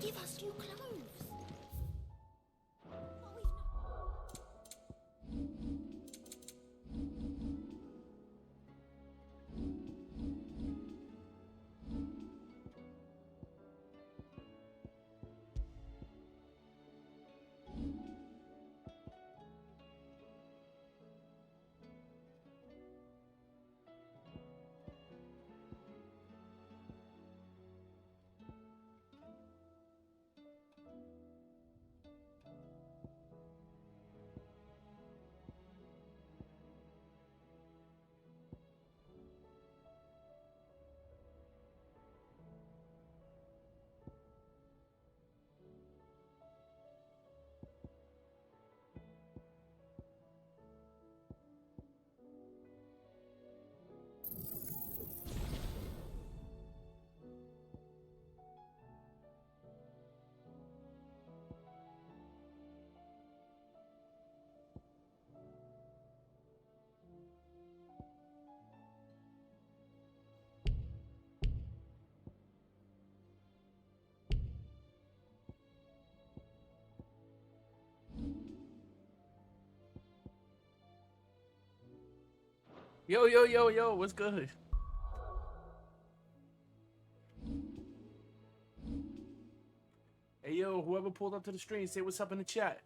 Give us new clothes. What we've not... Yo, what's good? Hey, yo, whoever pulled up to the stream, say what's up in the chat.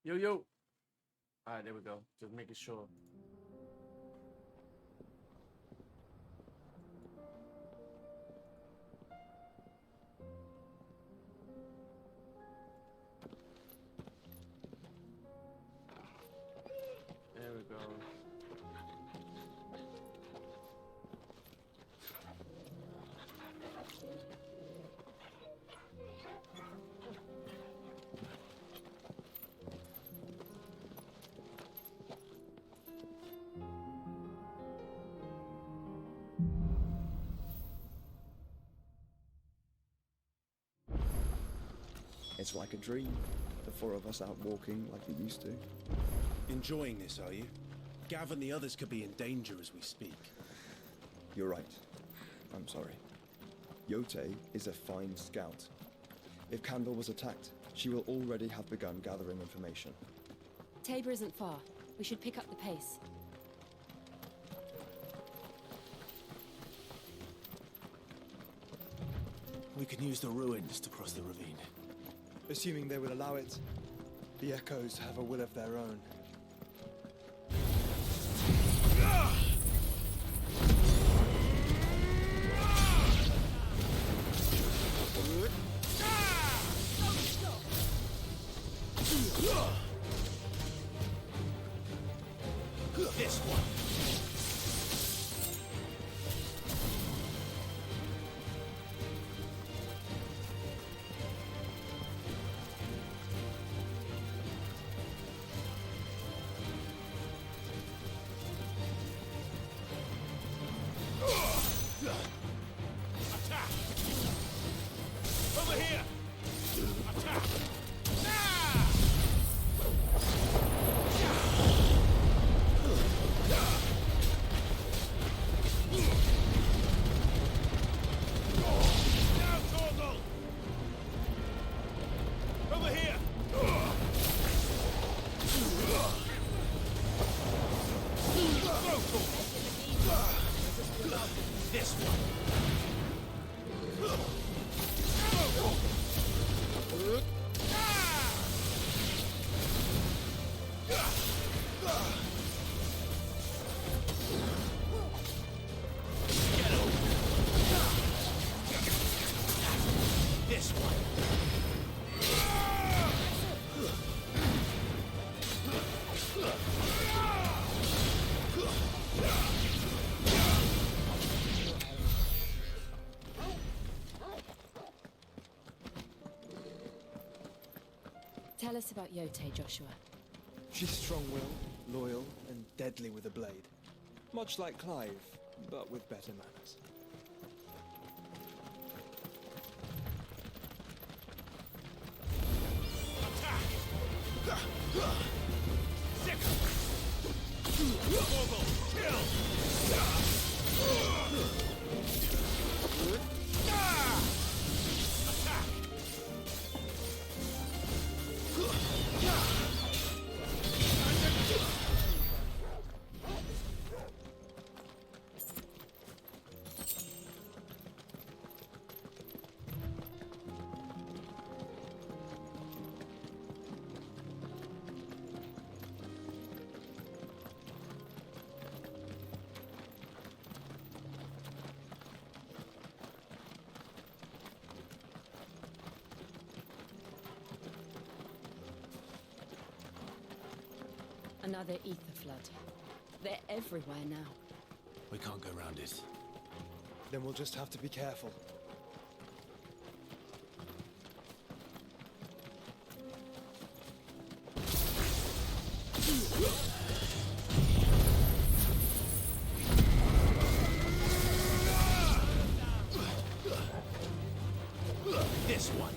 Yo. All right, there we go. Just making sure. There we go. It's like a dream. The four of us out walking like we used to. Enjoying this, are you? Gav and the others could be in danger as we speak. You're right. I'm sorry. Yote is a fine scout. If Candle was attacked, she will already have begun gathering information. Tabor isn't far. We should pick up the pace. We can use the ruins to cross the ravine. Assuming they will allow it, the Echoes have a will of their own. This one. Attack! Over here! Attack! Now, Torgal! Over here! This one! This one! Tell us about Yote, Joshua. She's strong-willed, loyal, and deadly with a blade. Much like Clive, but with better manners. Attack! Another ether flood. They're everywhere now. We can't go round it. Then we'll just have to be careful. This one.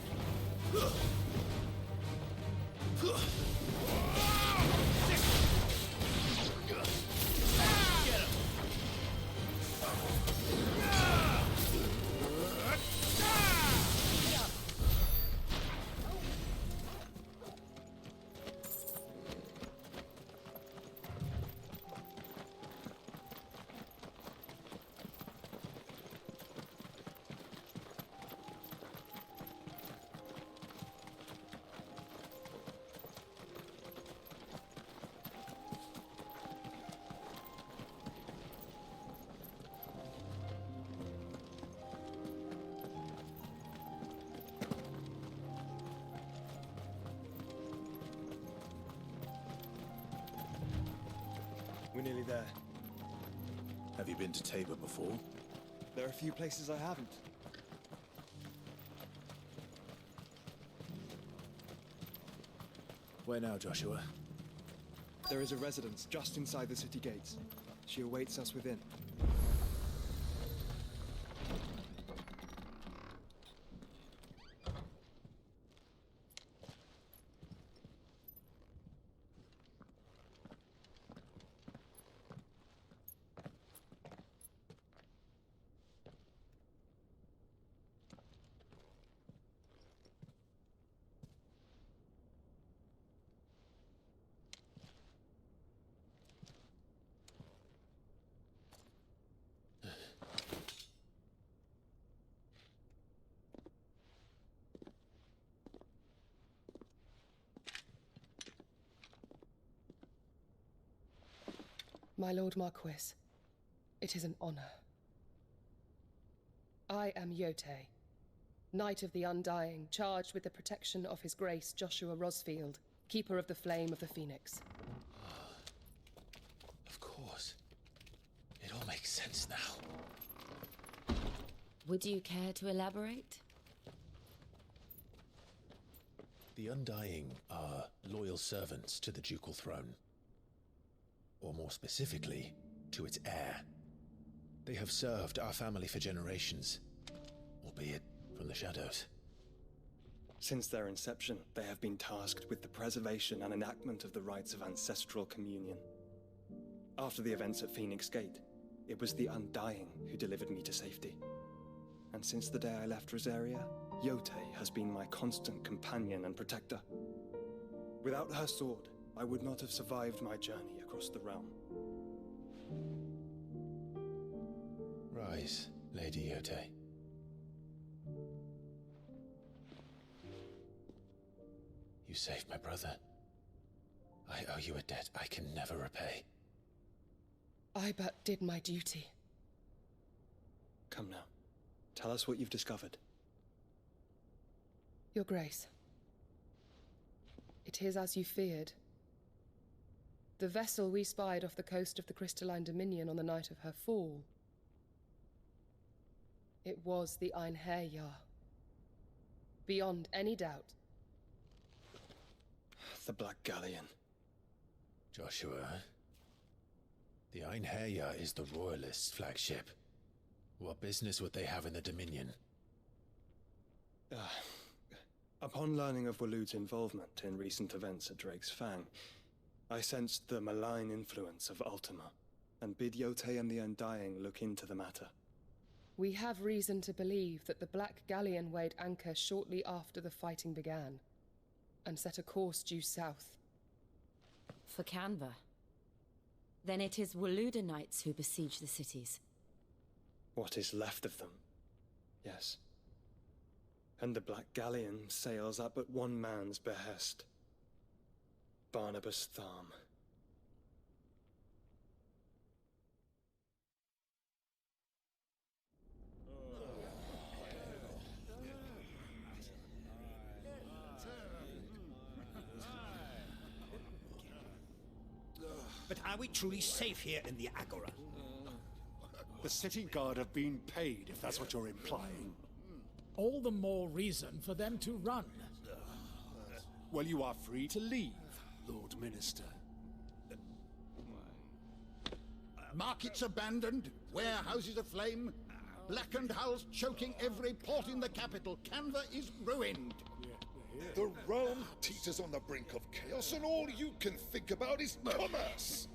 We're nearly there. Have you been to Tabor before? There are a few places I haven't. Where now, Joshua? There is a residence just inside the city gates. She awaits us within. My Lord Marquis, it is an honor. I am Yotei, Knight of the Undying, charged with the protection of His Grace Joshua Rosfield, Keeper of the Flame of the Phoenix. Of course. It all makes sense now. Would you care to elaborate? The Undying are loyal servants to the ducal throne. Or more specifically, to its heir. They have served our family for generations, albeit from the shadows. Since their inception, they have been tasked with the preservation and enactment of the rites of ancestral communion. After the events at Phoenix Gate, it was the Undying who delivered me to safety. And since the day I left Rosaria, Yotei has been my constant companion and protector. Without her sword, I would not have survived my journey across the realm. Rise, Lady Yotei. You saved my brother. I owe you a debt I can never repay. I but did my duty. Come now. Tell us what you've discovered. Your Grace. It is as you feared. The vessel we spied off the coast of the Crystalline Dominion on the night of her fall. It was the Einherjar. Beyond any doubt. The Black Galleon. Joshua, the Einherjar is the Royalists' flagship. What business would they have in the Dominion? Upon learning of Waloed's involvement in recent events at Drake's Fang, I sensed the malign influence of Ultima, and bid Yotei and the Undying look into the matter. We have reason to believe that the Black Galleon weighed anchor shortly after the fighting began, and set a course due south. For Canva. Then it is Waloed Knights who besiege the cities. What is left of them, yes. And the Black Galleon sails at but one man's behest. Barnabas Tharm. But are we truly safe here in the Agora? The city guard have been paid, if that's what you're implying. All the more reason for them to run. Well, you are free to leave, Lord Minister. Markets abandoned, warehouses aflame, blackened hulls choking every port in the capital. Canva is ruined. The realm teeters on the brink of chaos, and all you can think about is commerce!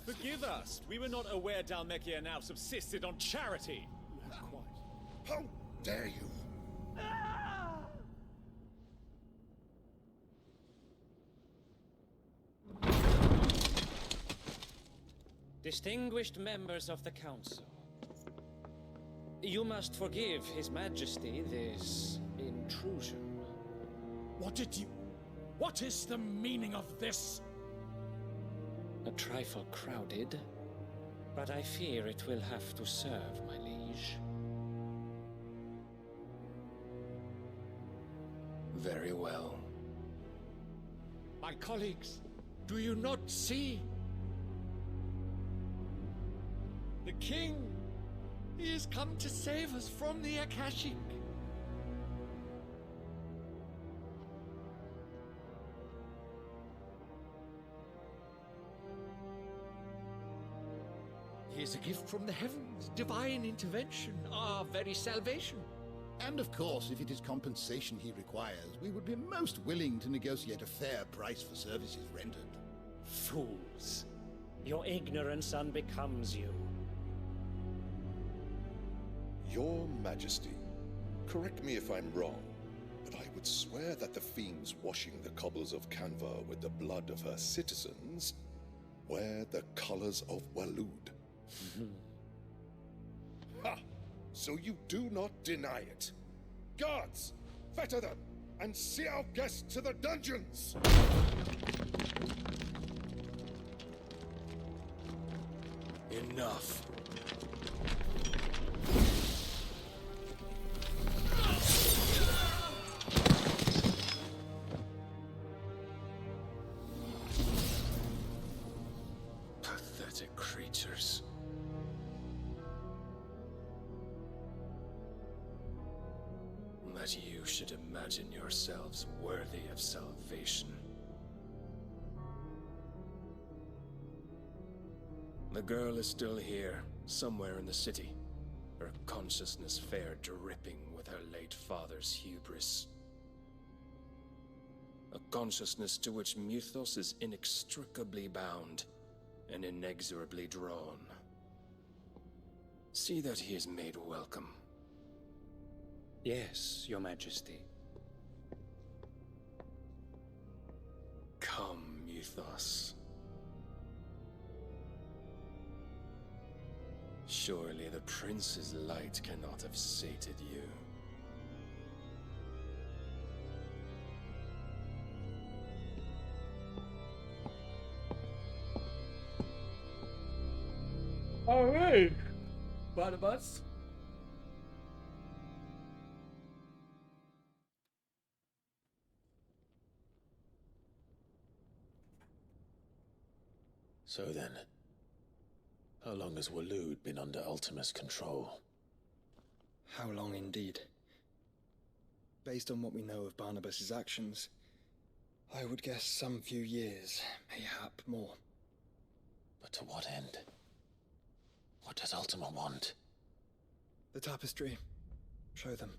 Forgive us. We were not aware Dhalmekia now subsisted on charity. How dare you! Distinguished members of the Council, you must forgive His Majesty this intrusion. What is the meaning of this? A trifle crowded, but I fear it will have to serve, my liege. Very well. My colleagues, do you not see? The king! He has come to save us from the Akashic! He is a gift from the heavens, divine intervention, our very salvation. And of course, if it is compensation he requires, we would be most willing to negotiate a fair price for services rendered. Fools! Your ignorance unbecomes you. Your Majesty, correct me if I'm wrong, but I would swear that the fiends washing the cobbles of Canva with the blood of her citizens wear the colors of Waloed. Ha! So you do not deny it. Guards, fetter them, and see our guests to the dungeons! Enough. Pathetic creatures. That you should imagine yourselves worthy of salvation. The girl is still here, somewhere in the city, her consciousness fair dripping with her late father's hubris. A consciousness to which Mythos is inextricably bound and inexorably drawn. See that he is made welcome. Yes, Your Majesty. Come, Mythos. Surely the prince's light cannot have sated you. Alright! Barnabas? So then, how long has Waloed been under Ultima's control? How long indeed? Based on what we know of Barnabas's actions, I would guess some few years, mayhap more. But to what end? What does Ultima want? The tapestry. Show them.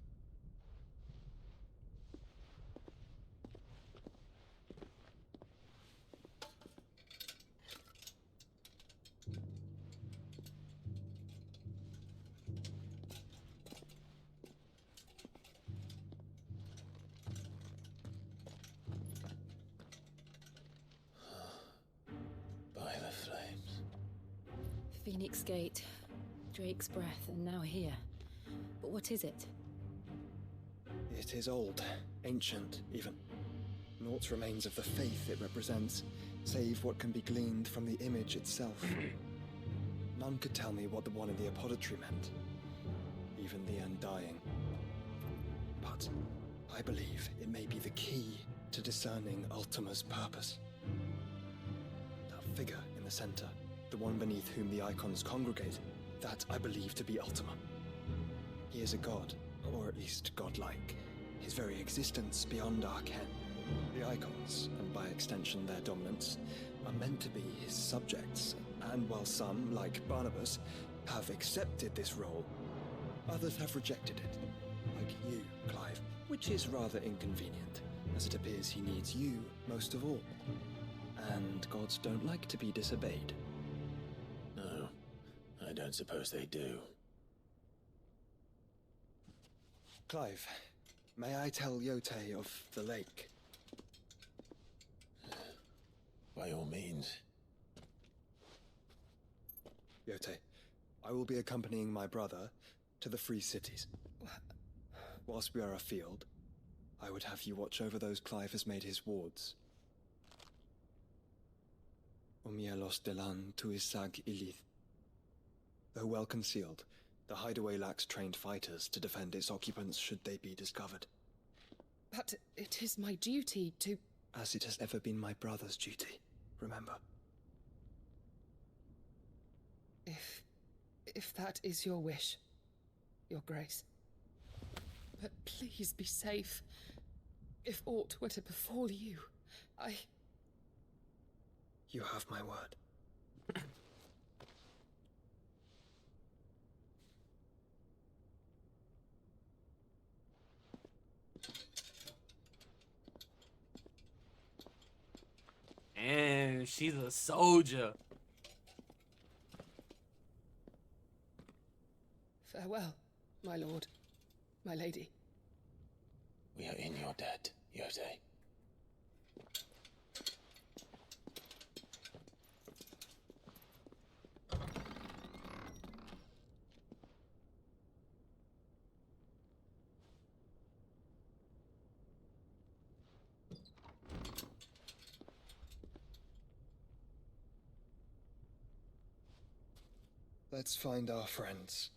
By the flames. Phoenix Gate, Drake's breath, and now here. But what is it? It is old, ancient, even. Naught remains of the faith it represents, save what can be gleaned from the image itself. None could tell me what the one in the apothecary meant, even the Undying. But I believe it may be the key to discerning Ultima's purpose. The figure in the center, the one beneath whom the icons congregate, that I believe to be Ultima. He is a god, or at least godlike, his very existence beyond our ken. The icons, and by extension their dominants, are meant to be his subjects, and while some, like Barnabas, have accepted this role, others have rejected it, like you, Clive, which is rather inconvenient, as it appears he needs you most of all. And gods don't like to be disobeyed. No, I don't suppose they do. Clive, may I tell Yote of the lake? By all means. Yote, I will be accompanying my brother to the Free Cities. Whilst we are afield, I would have you watch over those Clive has made his wards. Omielos delan tuisag ilith. Though well concealed, the hideaway lacks trained fighters to defend its occupants should they be discovered. But it is my duty to... As it has ever been my brother's duty, remember. If that is your wish, Your Grace. But please be safe. If aught were to befall you, You have my word. And she's a soldier. Farewell, my lord, my lady. We are in your debt, Yote. Let's find our friends.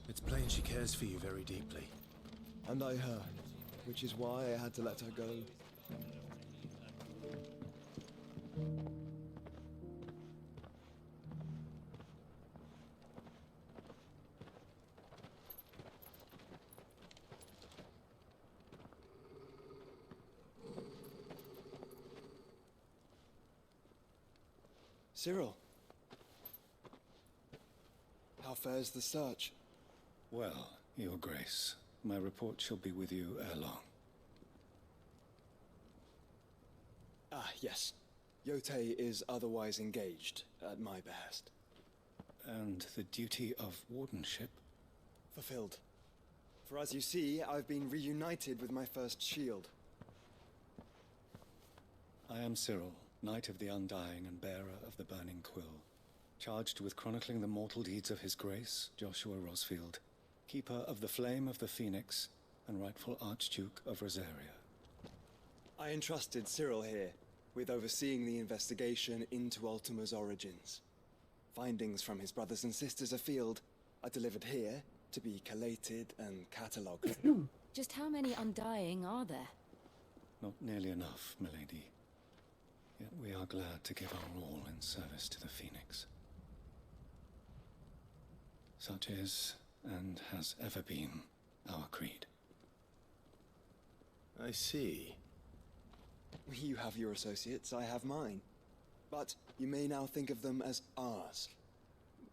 It's plain she cares for you very deeply. And I her, which is why I had to let her go. Cyril, how fares the search? Well, Your Grace, my report shall be with you ere long. Ah, yes. Yote is otherwise engaged, at my behest. And the duty of wardenship? Fulfilled. For as you see, I've been reunited with my first shield. I am Cyril, Knight of the Undying and bearer of the Burning Quill, charged with chronicling the mortal deeds of His Grace, Joshua Rosfield, keeper of the Flame of the Phoenix and rightful Archduke of Rosaria. I entrusted Cyril here with overseeing the investigation into Ultima's origins. Findings from his brothers and sisters afield are delivered here to be collated and catalogued. Just how many Undying are there? Not nearly enough, milady. Yet we are glad to give our all in service to the Phoenix. Such is, and has ever been, our creed. I see. You have your associates, I have mine. But you may now think of them as ours.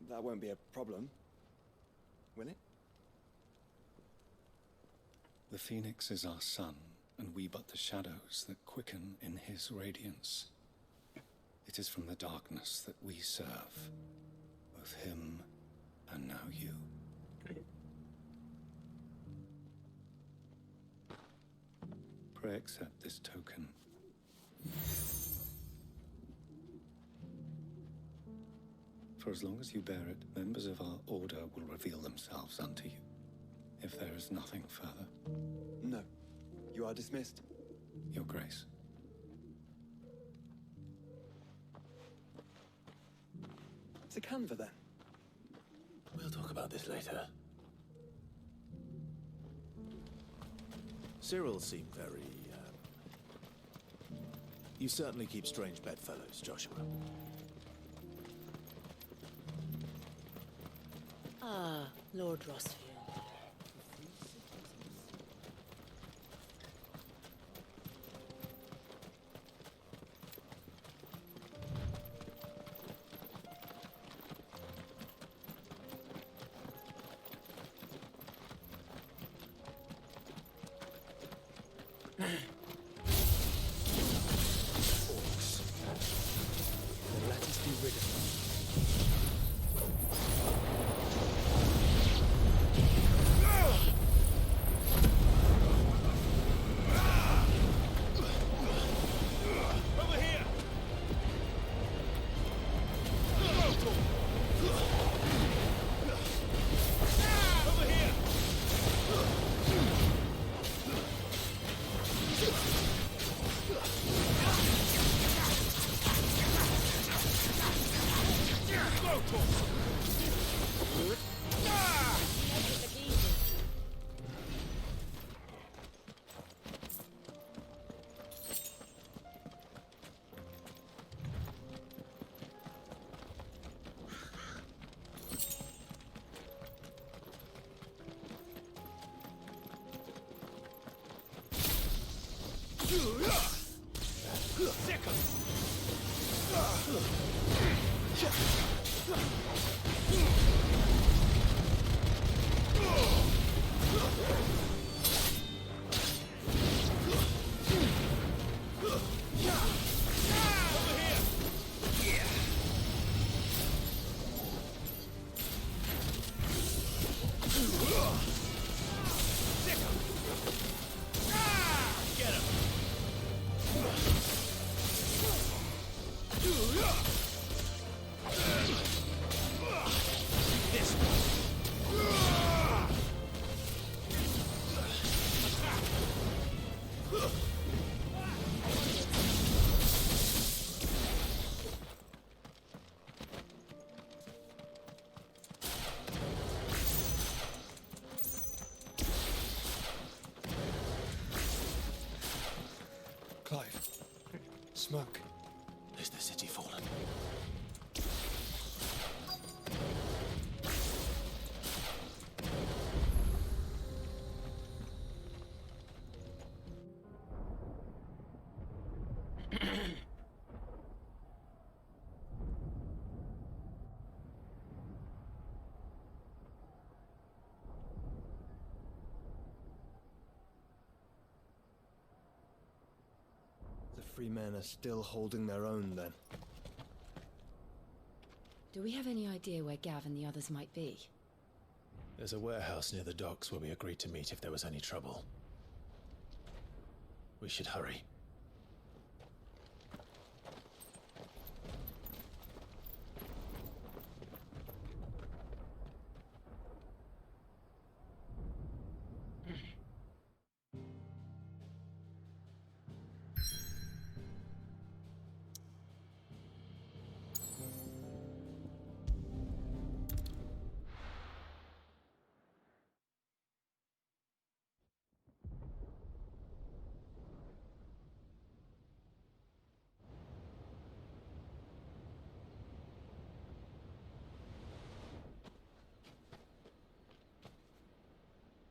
That won't be a problem, will it? The Phoenix is our sun, and we but the shadows that quicken in his radiance. It is from the darkness that we serve, both him and now you. Pray accept this token. For as long as you bear it, members of our order will reveal themselves unto you. if there is nothing further. No. You are dismissed. Your Grace. To Canva, then. We'll talk about this later. Cyril seemed very, You certainly keep strange bedfellows, Joshua. Ah, Lord Rosfield. Let us be rid of them. Over here! Over here! Clive. Smoke. Is the city fallen? The free men are still holding their own, then. Do we have any idea where Gav and the others might be? There's a warehouse near the docks where we agreed to meet if there was any trouble. We should hurry.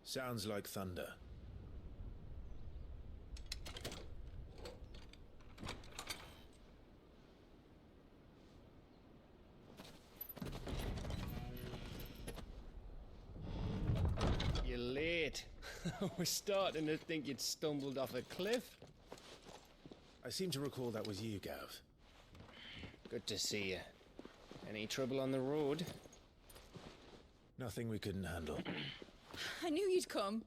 Sounds like thunder. You're late. I was starting to think you'd stumbled off a cliff. I seem to recall that was you, Gav. Good to see you. Any trouble on the road? Nothing we couldn't handle. I knew you'd come.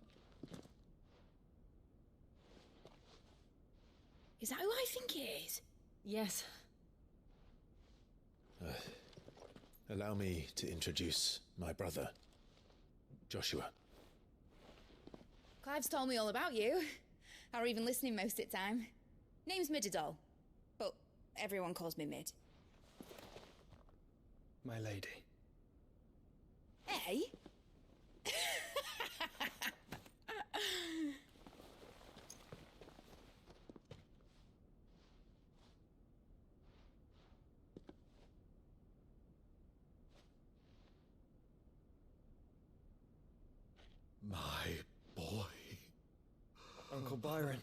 Is that who I think it is? Yes. Allow me to introduce my brother, Joshua. Clive's told me all about you. Or even listening most of the time. Name's Midadol, but everyone calls me Mid. My lady. Hey? My boy. Uncle Byron.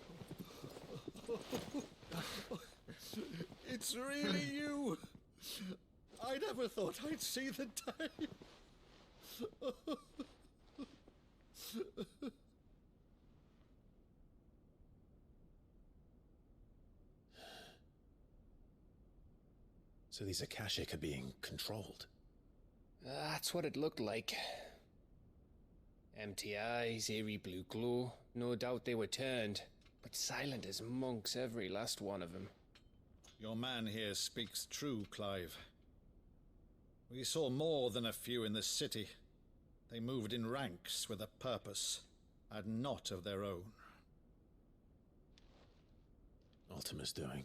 It's really you. I never thought I'd see the day. So these Akashic are being controlled? That's what it looked like. Empty eyes, eerie blue glow. No doubt they were turned, but silent as monks, every last one of them. Your man here speaks true, Clive. We saw more than a few in the city. They moved in ranks with a purpose, and not of their own. Ultima's doing.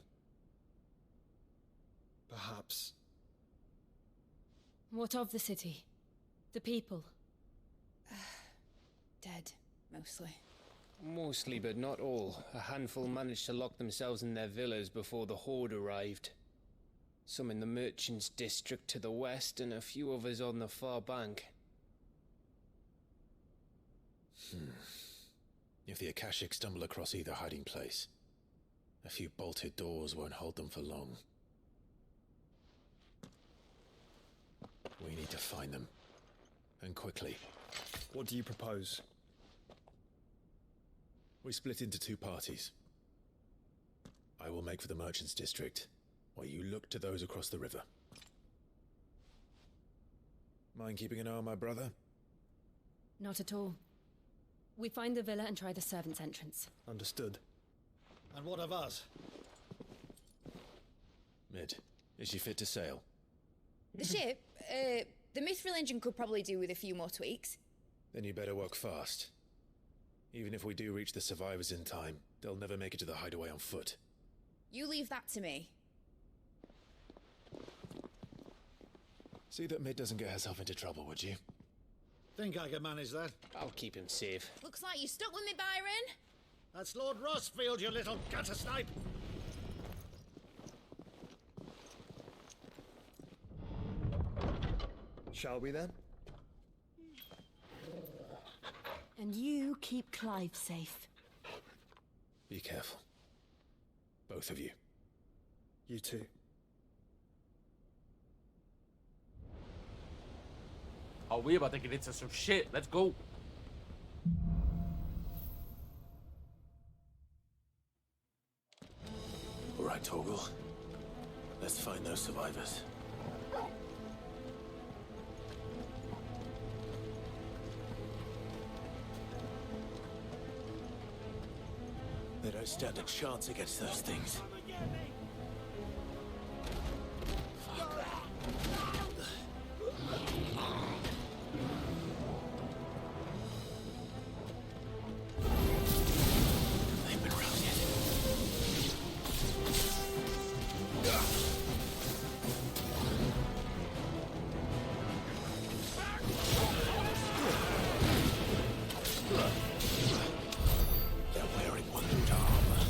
Perhaps. What of the city? The people? Dead, mostly. Mostly, but not all. A handful managed to lock themselves in their villas before the Horde arrived. Some in the Merchants' District to the west, and a few others on the far bank. If the Akashic stumble across either hiding place, a few bolted doors won't hold them for long. We need to find them. And quickly. What do you propose? We split into two parties. I will make for the Merchants' District, while you look to those across the river. Mind keeping an eye on my brother? Not at all. We find the villa and try the servants' entrance. Understood. And what of us? Mid, is she fit to sail? The ship, the Mithril engine could probably do with a few more tweaks. Then you better work fast. Even if we do reach the survivors in time, they'll never make it to the hideaway on foot. You leave that to me. See that Mid doesn't get herself into trouble, would you? Think I can manage that? I'll keep him safe. Looks like you stuck with me, Byron. That's Lord Rossfield, you little gutter snipe! Shall we then? And you keep Clive safe. Be careful. Both of you. You too. Oh, we about to get into some shit. Let's go. All right, Torgal. Let's find those survivors. They don't stand a chance against those things. They've been routed. They're wearing wondered armor.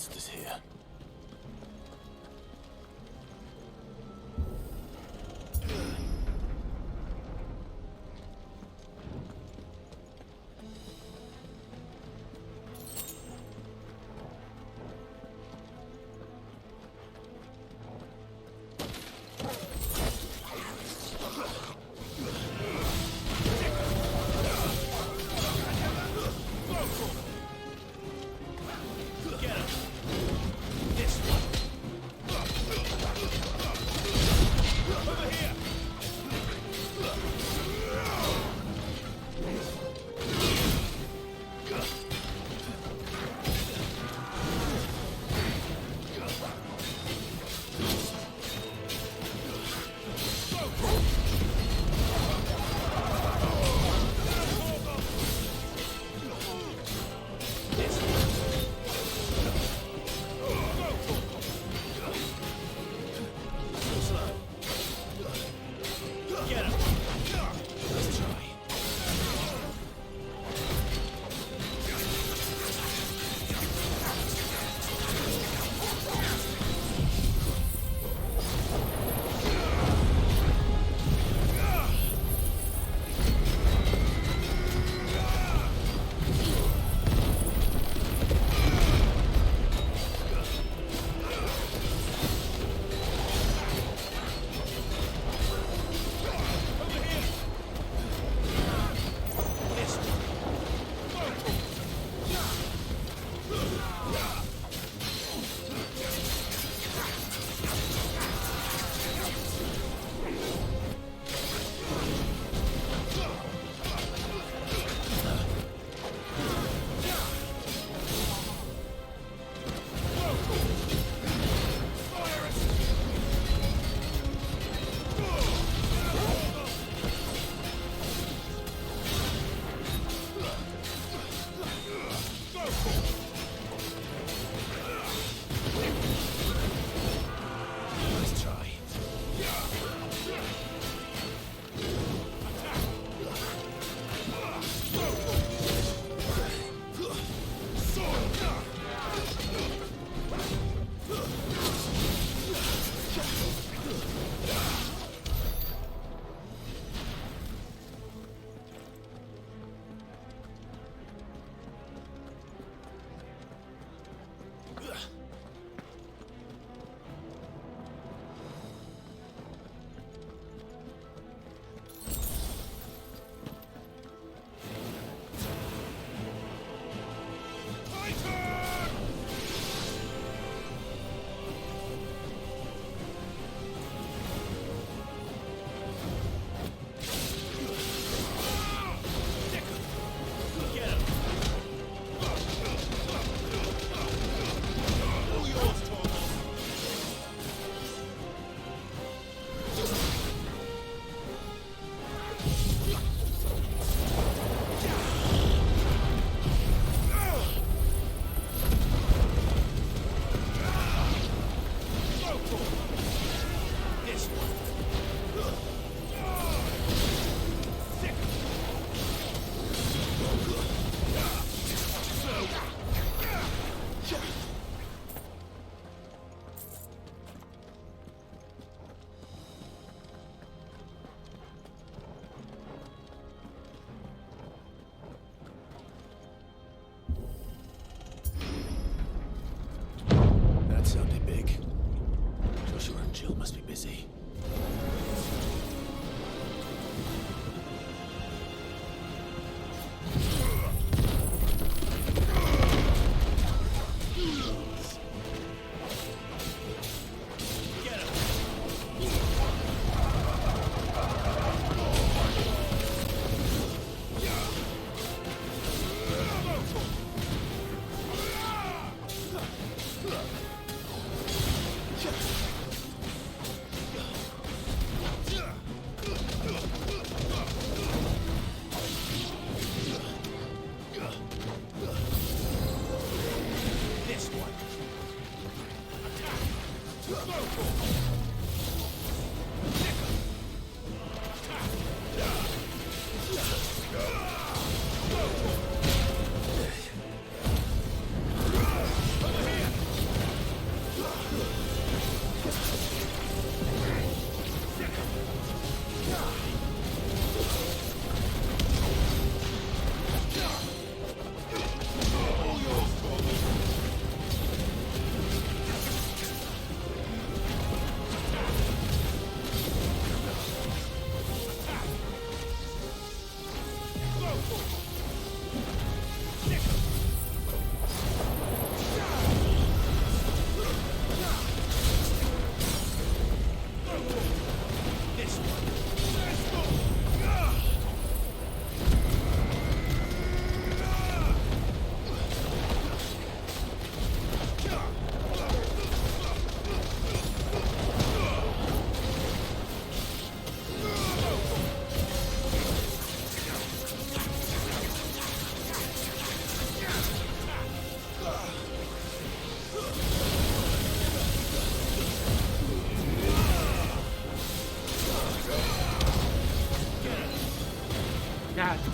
monsters here.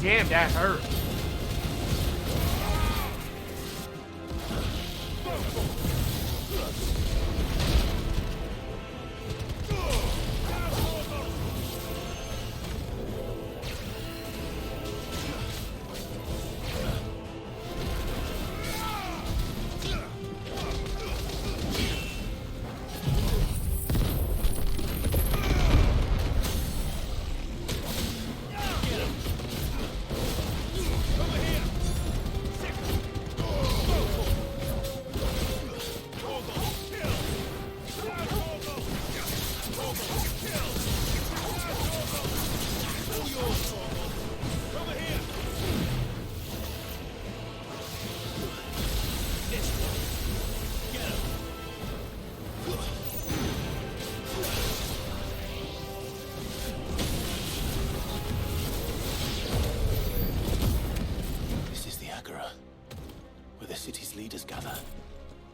Damn, that hurt.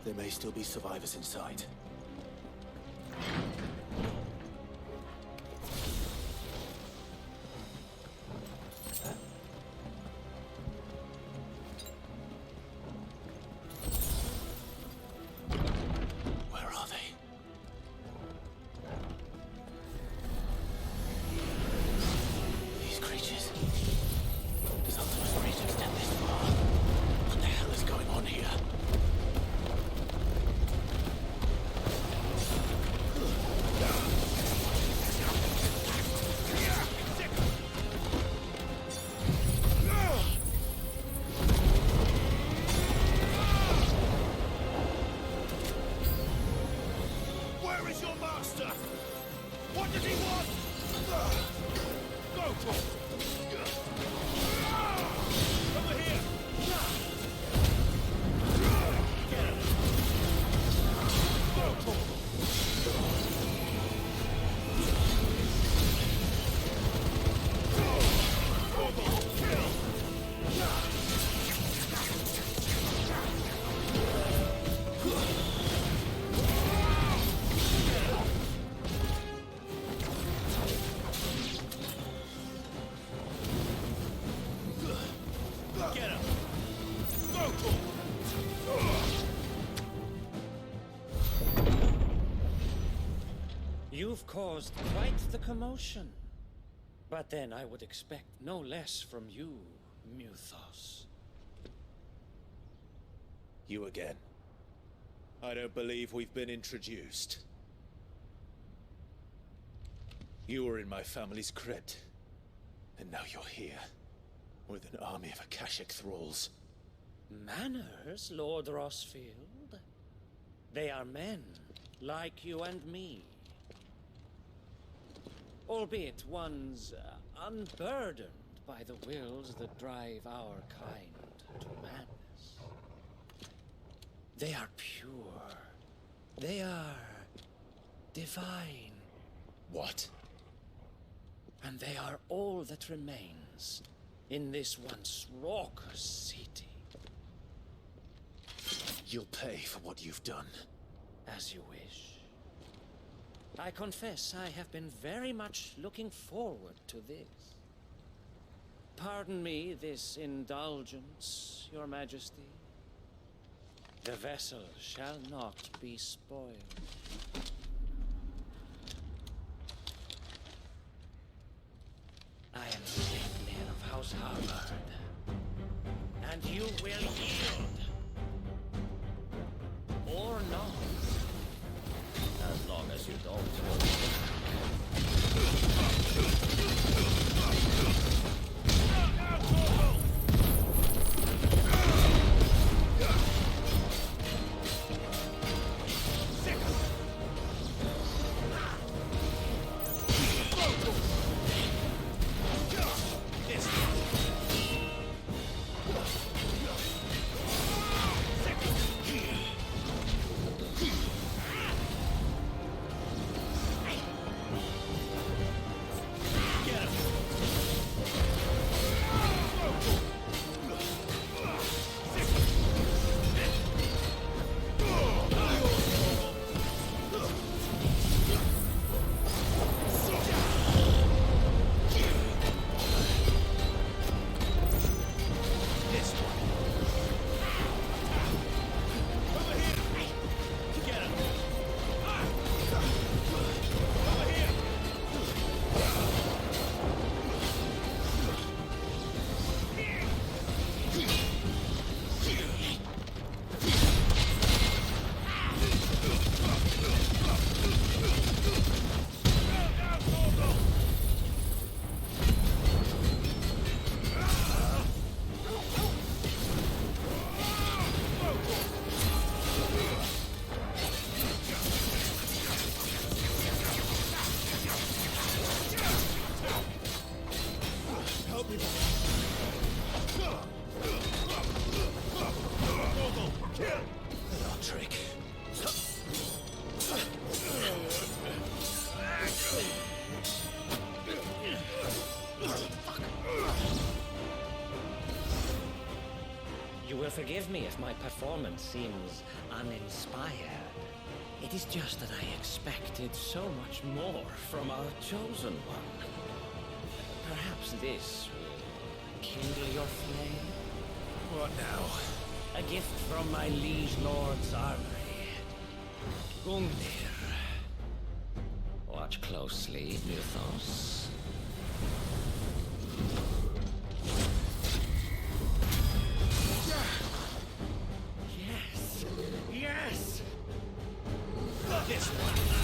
There may still be survivors inside. Where are they? These creatures. Does Ultima's reach extend this far? What the hell is going on here? You've caused quite the commotion. But then I would expect no less from you, Muthos. You again. I don't believe we've been introduced. You were in my family's crypt. And now you're here. With an army of Akashic thralls. Manners, Lord Rosfield? They are men, like you and me. Albeit ones unburdened by the wills that drive our kind to madness. They are pure. They are divine. What? And they are all that remains in this once raucous city. You'll pay for what you've done. As you wish. I confess I have been very much looking forward to this. Pardon me this indulgence, Your Majesty. The vessel shall not be spoiled. I am the champion of House Harvard, and you will yield. Or not. As long as you don't. trick. You will forgive me if my performance seems uninspired. It is just that I expected so much more from our chosen one. Perhaps this will kindle your flame? What now? A gift from my liege lord's armory. Gungnir. Watch closely, Mythos. Yes! Yes! This one!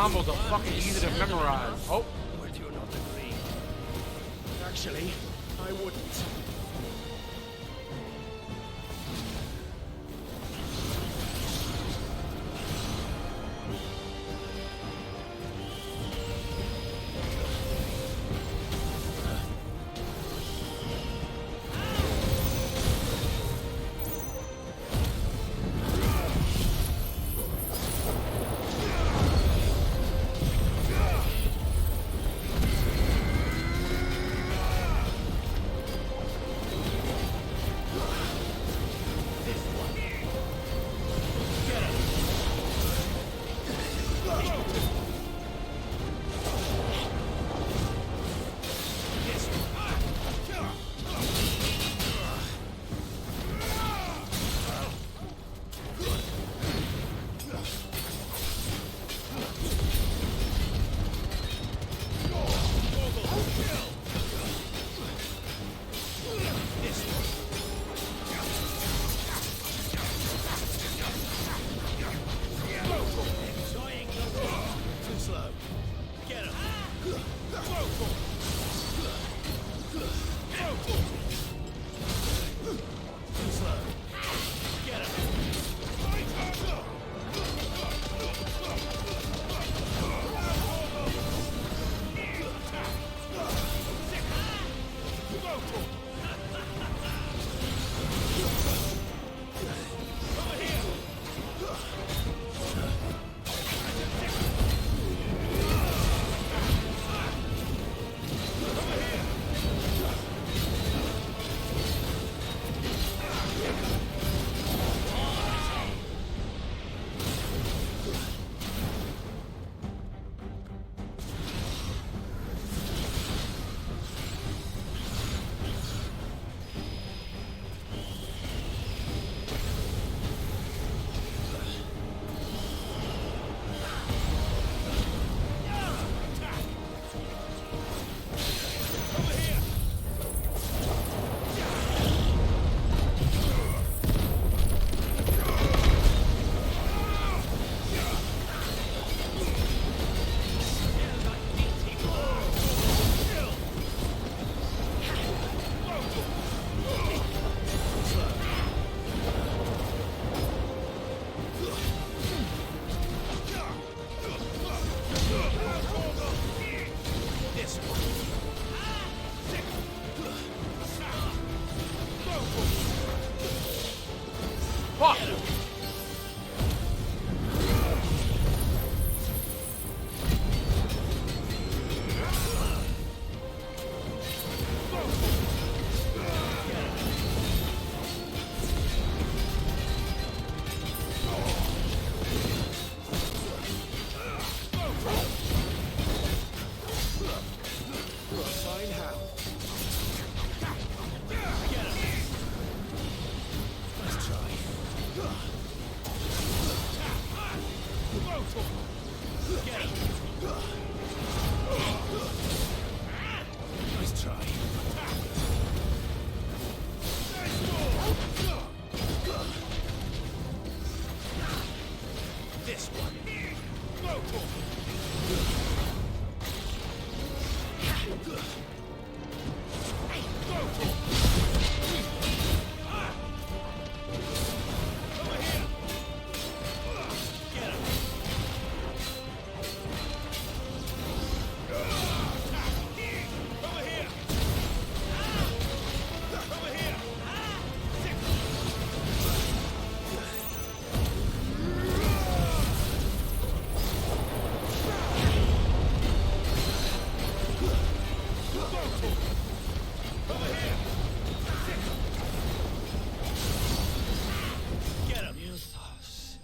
Combos are fucking easy to memorize. Oh. Would you not agree? Actually, I wouldn't. Fuck! Fine how. Let's try. Get him. Nice try. This one. Get him. Mythos.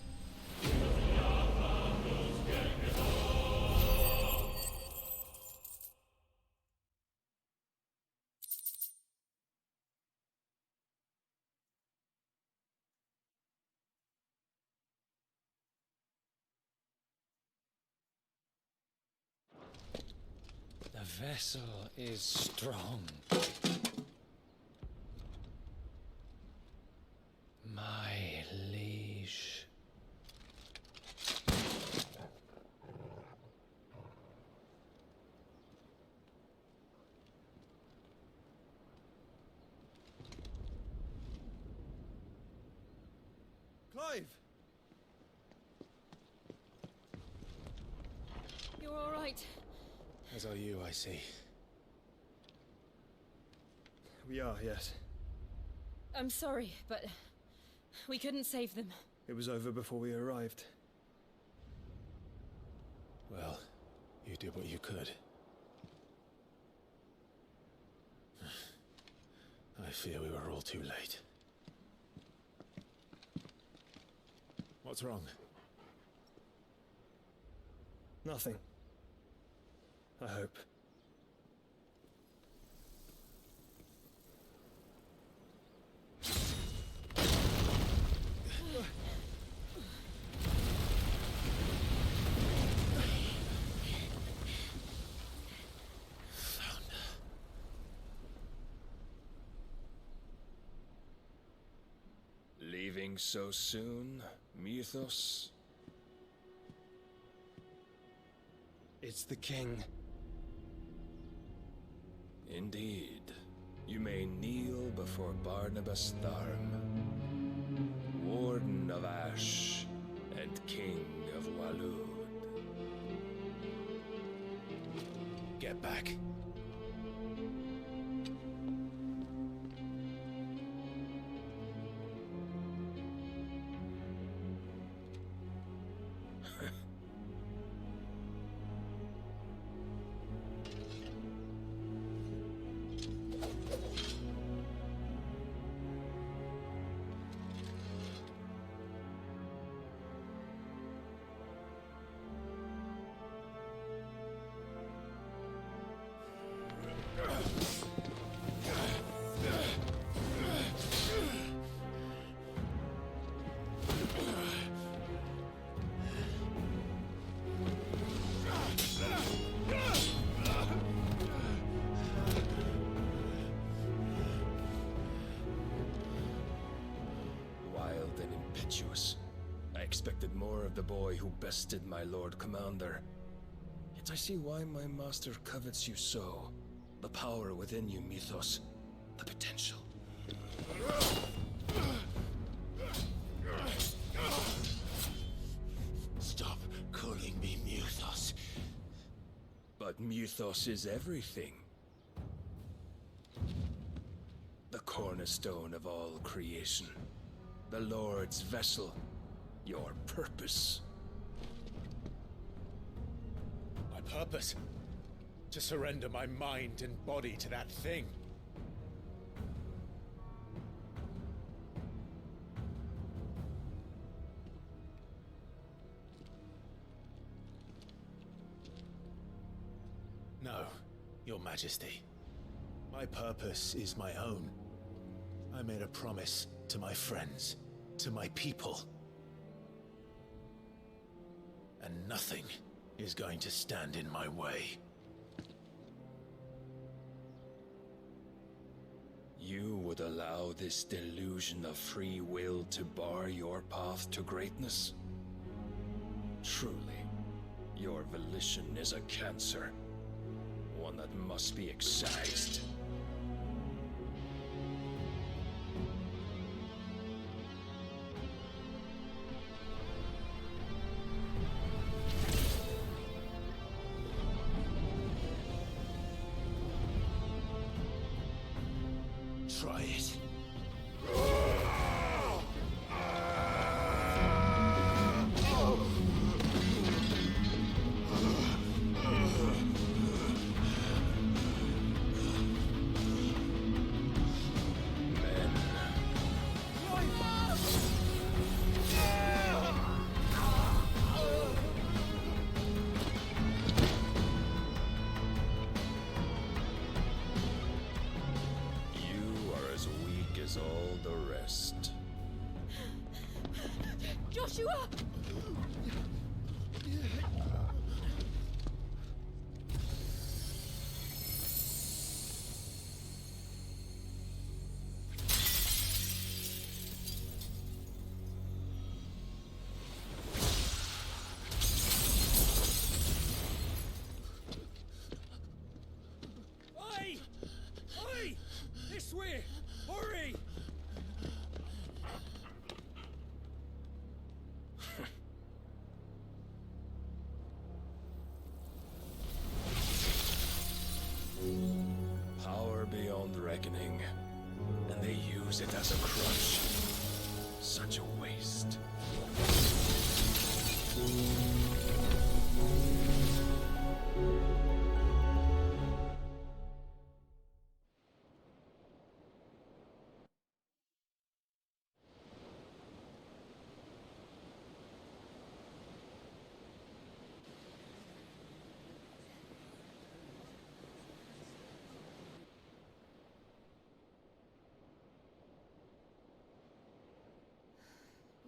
The vessel is strong. My liege. Clive! You're all right. As are you, I see. We are, yes. I'm sorry, but we couldn't save them. It was over before we arrived. Well, you did what you could. I fear we were all too late. What's wrong? Nothing. I hope. Leaving so soon, Mythos? It's the king. Indeed. You may kneel before Barnabas Tharm, Warden of Ash and King of Waloed. Get back. I expected more of the boy who bested my Lord Commander. Yet I see why my master covets you so. The power within you, Mythos. The potential. Stop calling me Mythos. But Mythos is everything. The cornerstone of all creation. The Lord's vessel. Your purpose. My purpose? To surrender my mind and body to that thing. No, Your Majesty. My purpose is my own. I made a promise to my friends, to my people. And nothing is going to stand in my way. You would allow this delusion of free will to bar your path to greatness? Truly, your volition is a cancer. One that must be excised. Try it. All the rest. Joshua! Oi! Oi! This way! Hurry! Power beyond reckoning, and they use it as a crutch. Such a waste.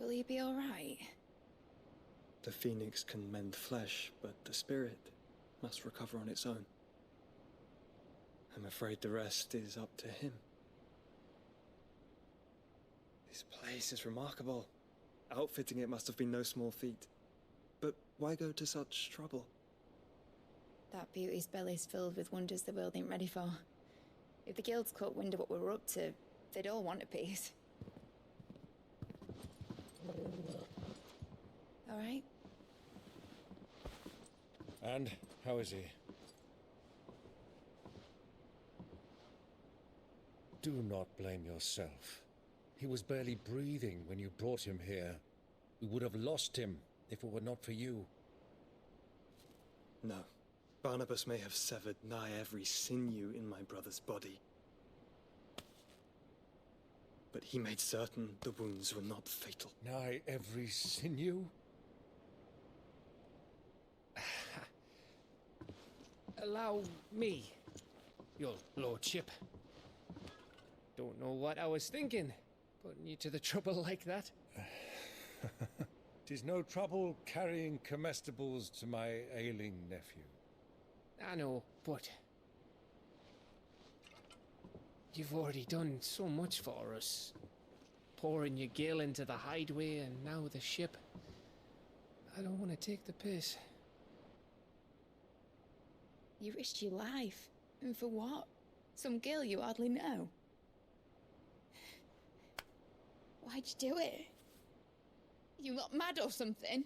Will he be all right? The Phoenix can mend flesh, but the spirit must recover on its own. I'm afraid the rest is up to him. This place is remarkable. Outfitting it must have been no small feat. But why go to such trouble? That beauty's belly's filled with wonders the world ain't ready for. If the guilds caught wind of what we were up to, they'd all want a piece. All right? And how is he? Do not blame yourself. He was barely breathing when you brought him here. We would have lost him if it were not for you. No. Barnabas may have severed nigh every sinew in my brother's body. But he made certain the wounds were not fatal. Nigh every sinew? Allow me, your lordship. Don't know what I was thinking, putting you to the trouble like that. 'Tis no trouble carrying comestibles to my ailing nephew. I know, but you've already done so much for us. Pouring your gil into the hideaway and now the ship. I don't want to take the piss. You risked your life. And for what? Some girl you hardly know. Why'd you do it? You lot mad or something?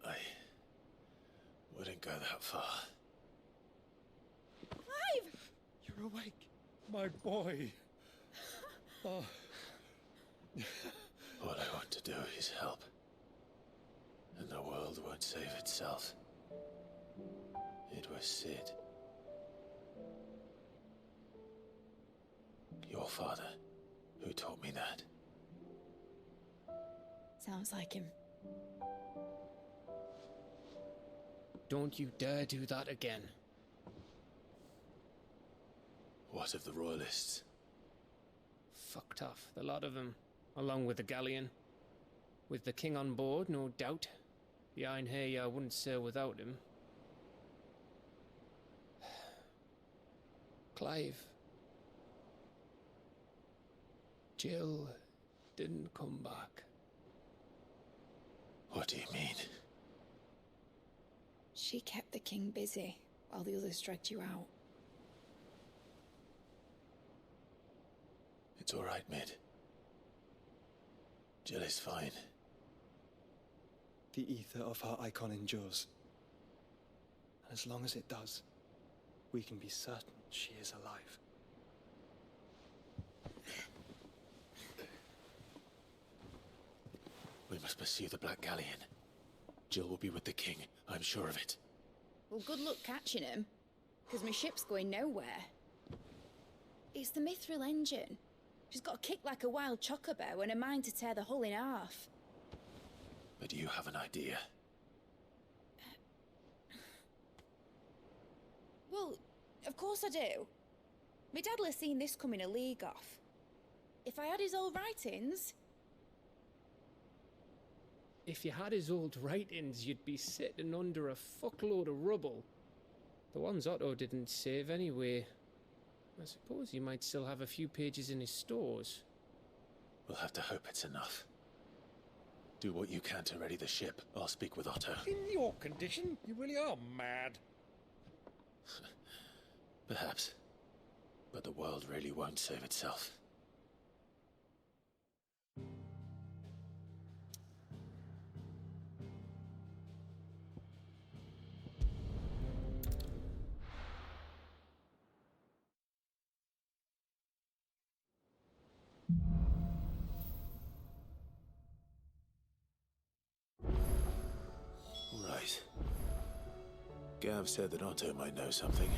I wouldn't go that far. Clive! You're awake. My boy. Oh. All I want to do is help. And the world won't save itself. It was Sid. Your father, who taught me that. Sounds like him. Don't you dare do that again. What of the Royalists? Fucked off, the lot of them, along with the galleon. With the king on board, no doubt. The Iron Hair wouldn't sail without him. Clive. Jill didn't come back. What do you mean? She kept the king busy while the others dragged you out. It's all right, Mid. Jill is fine. The ether of her icon endures. And as long as it does, we can be certain she is alive. We must pursue the Black Galleon. Jill will be with the king, I'm sure of it. Well, good luck catching him, because my ship's going nowhere. It's the Mithril engine. She's got a kick like a wild chocobo and a mind to tear the hull in half. But you have an idea. Well, of course I do. My dad'll have seen this coming a league off. If I had his old writings... If you had his old writings, you'd be sitting under a fuckload of rubble. The ones Otto didn't save anyway. I suppose he might still have a few pages in his stores. We'll have to hope it's enough. Do what you can to ready the ship. I'll speak with Otto. In your condition, you really are mad. Perhaps. But the world really won't save itself. Right. Gav said that Otto might know something.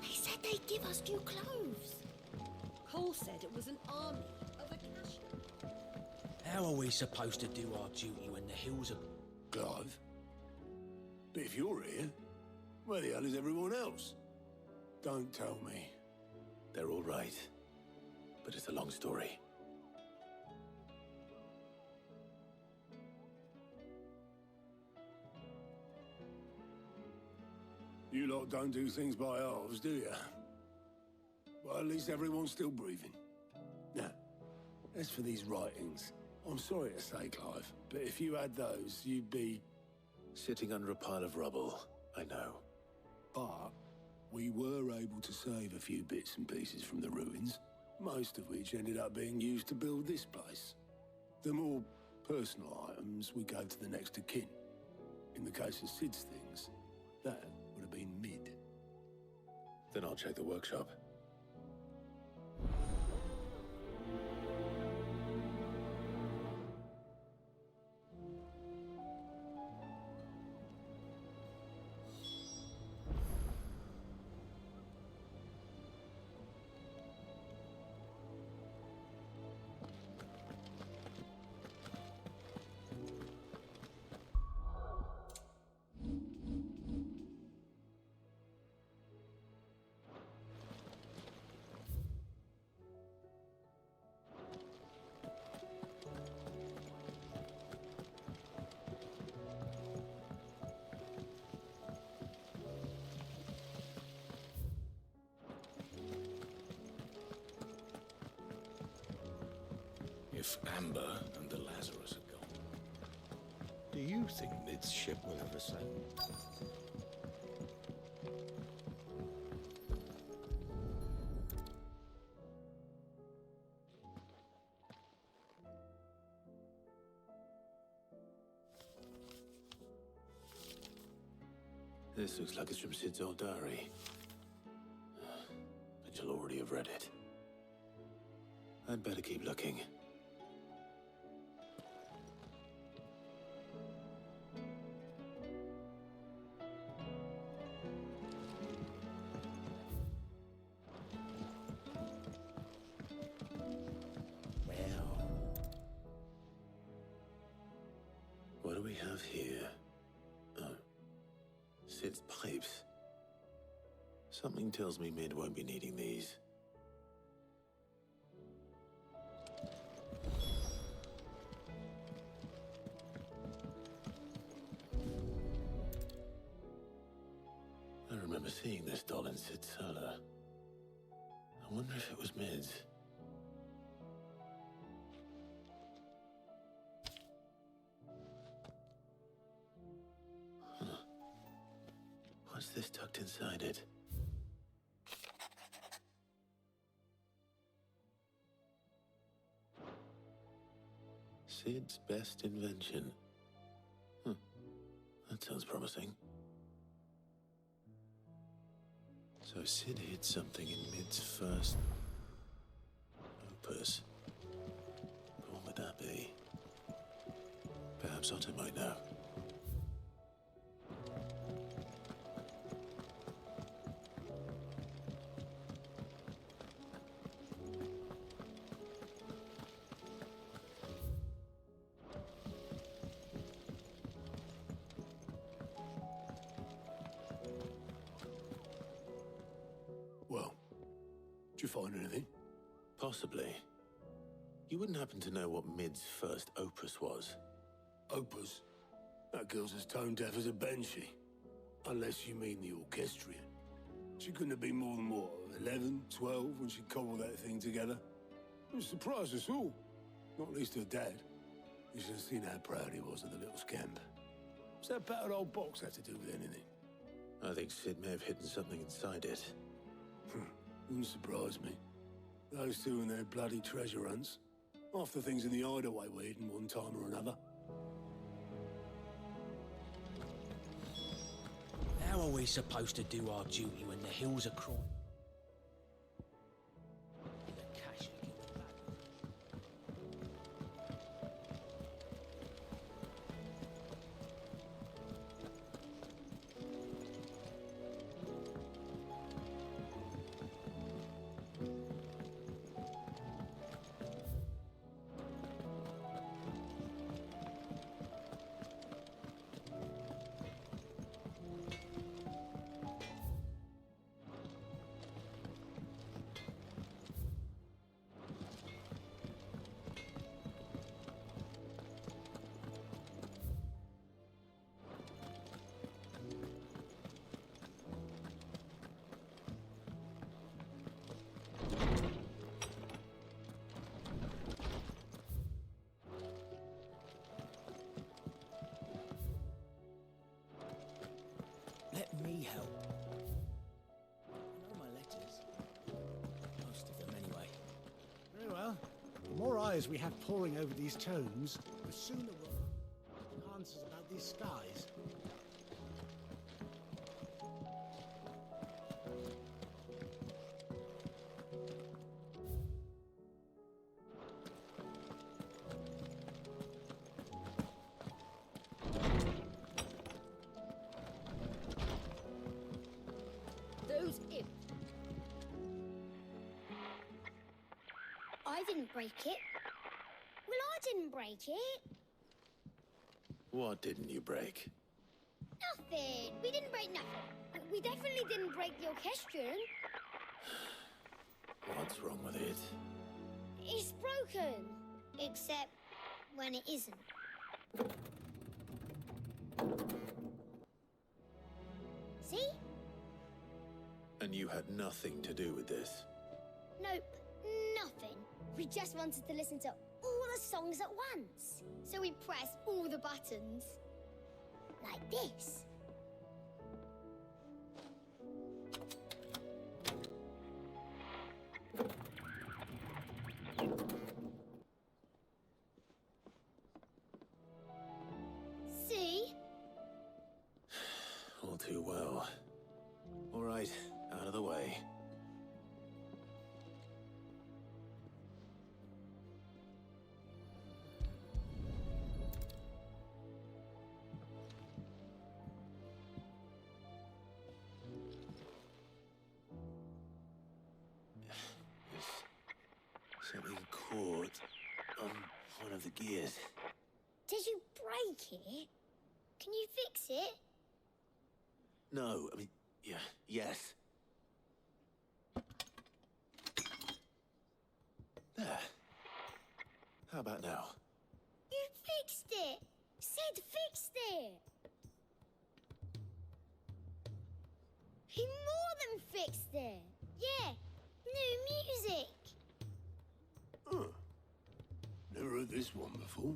They said they'd give us new clothes. Cole said it was an army of Akasha. How are we supposed to do our duty when the hills are... Clive? But if you're here, where the hell is everyone else? Don't tell me. They're all right. But it's a long story. You lot don't do things by halves, do you? Well, at least everyone's still breathing. Now, as for these writings, I'm sorry to say, Clive, but if you had those, you'd be... Sitting under a pile of rubble, I know. But we were able to save a few bits and pieces from the ruins, most of which ended up being used to build this place. The more personal items we gave to the next of kin. In the case of Sid's things, that would have been Mid. Then I'll check the workshop. If Amber and the Lazarus are gone. Do do you think Mid's ship will ever sail? This looks like it's from Sid's old diary. But you'll already have read it. I'd better keep looking. Well, what do we have here? Oh, Sid's pipes. Something tells me Mid won't be needing these. I remember seeing this doll in Sid's cellar. I wonder if it was Mid's. Huh. What's this tucked inside it? Sid's best invention. That sounds promising. So Sid hid something in Mid's first opus. But what would that be? Perhaps Otto might know. Well, did you find anything? Possibly. You wouldn't happen to know what Mid's first opus was? Opus? That girl's as tone deaf as a banshee. Unless you mean the orchestrion. She couldn't have been more than, what, 11, 12 when she cobbled that thing together? It surprised us all. Not least her dad. You should have seen how proud he was of the little scamp. What's that battered old box have to do with anything? I think Sid may have hidden something inside it. Wouldn't surprise me. Those two and their bloody treasure hunts. Half the things in the hideaway were hidden one time or another. How are we supposed to do our duty when the hills are crawling? Let me help. I know my letters. Most of them, anyway. Very well. The more eyes we have poring over these tomes, the sooner we'll have answers about these skies. I didn't break it. Well, I didn't break it. What didn't you break? Nothing. We didn't break nothing. We definitely didn't break the orchestrion. What's wrong with it? It's broken. Except when it isn't. See? And you had nothing to do with this? Nope. Nothing. We just wanted to listen to all the songs at once. So we pressed all the buttons. Like this. See? All too well. All right, out of the way. There's something caught on one of the gears. Did you break it? Can you fix it? No, I mean, yeah, yes. There. How about now? You fixed it! Sid fixed it! He more than fixed it! Yeah, new music! Huh. Never heard this one before.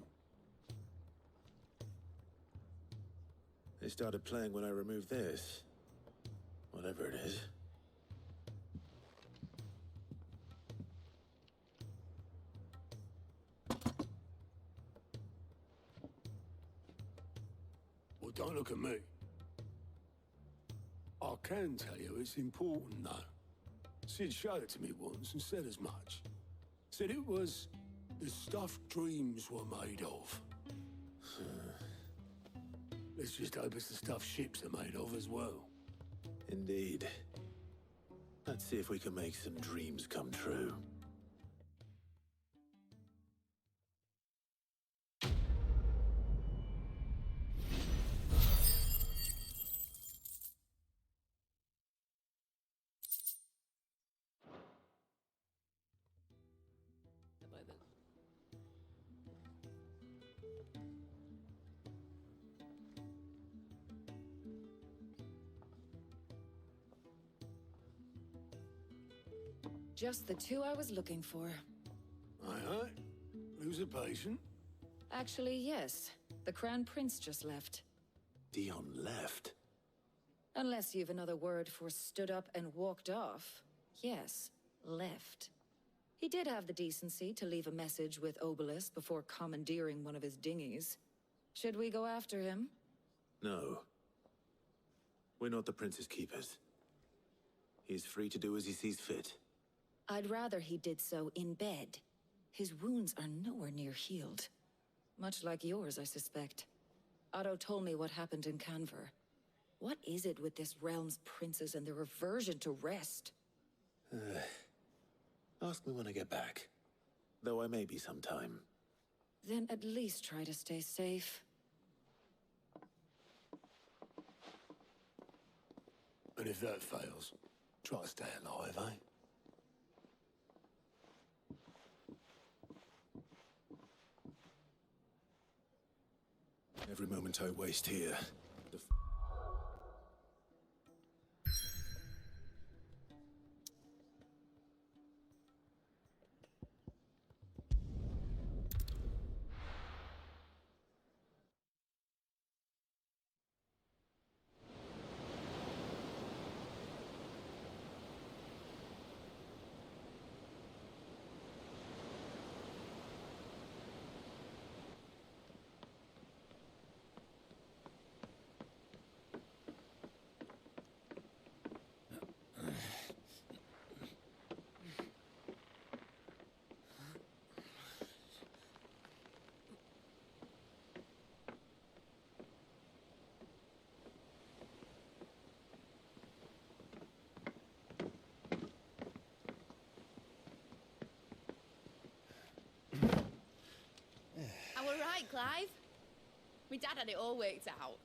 They started playing when I removed this. Whatever it is. Well, don't look at me. I can tell you it's important, though. Sid showed it to me once and said as much. Said it was the stuff dreams were made of. Let's just hope it's the stuff ships are made of as well. Indeed. Let's see if we can make some dreams come true. Just the two I was looking for. Aye. Lose a patient? Actually, yes. The Crown Prince just left. Dion left? Unless you've another word for stood up and walked off. Yes, left. He did have the decency to leave a message with Obelisk before commandeering one of his dinghies. Should we go after him? No. We're not the Prince's keepers. He's free to do as he sees fit. I'd rather he did so in bed. His wounds are nowhere near healed. Much like yours, I suspect. Otto told me what happened in Canver. What is it with this realm's princes and their aversion to rest? Ask me when I get back. Though I may be sometime. Then at least try to stay safe. And if that fails, try to stay alive, eh? Every moment I waste here, Right, Clive? My dad had it all worked out.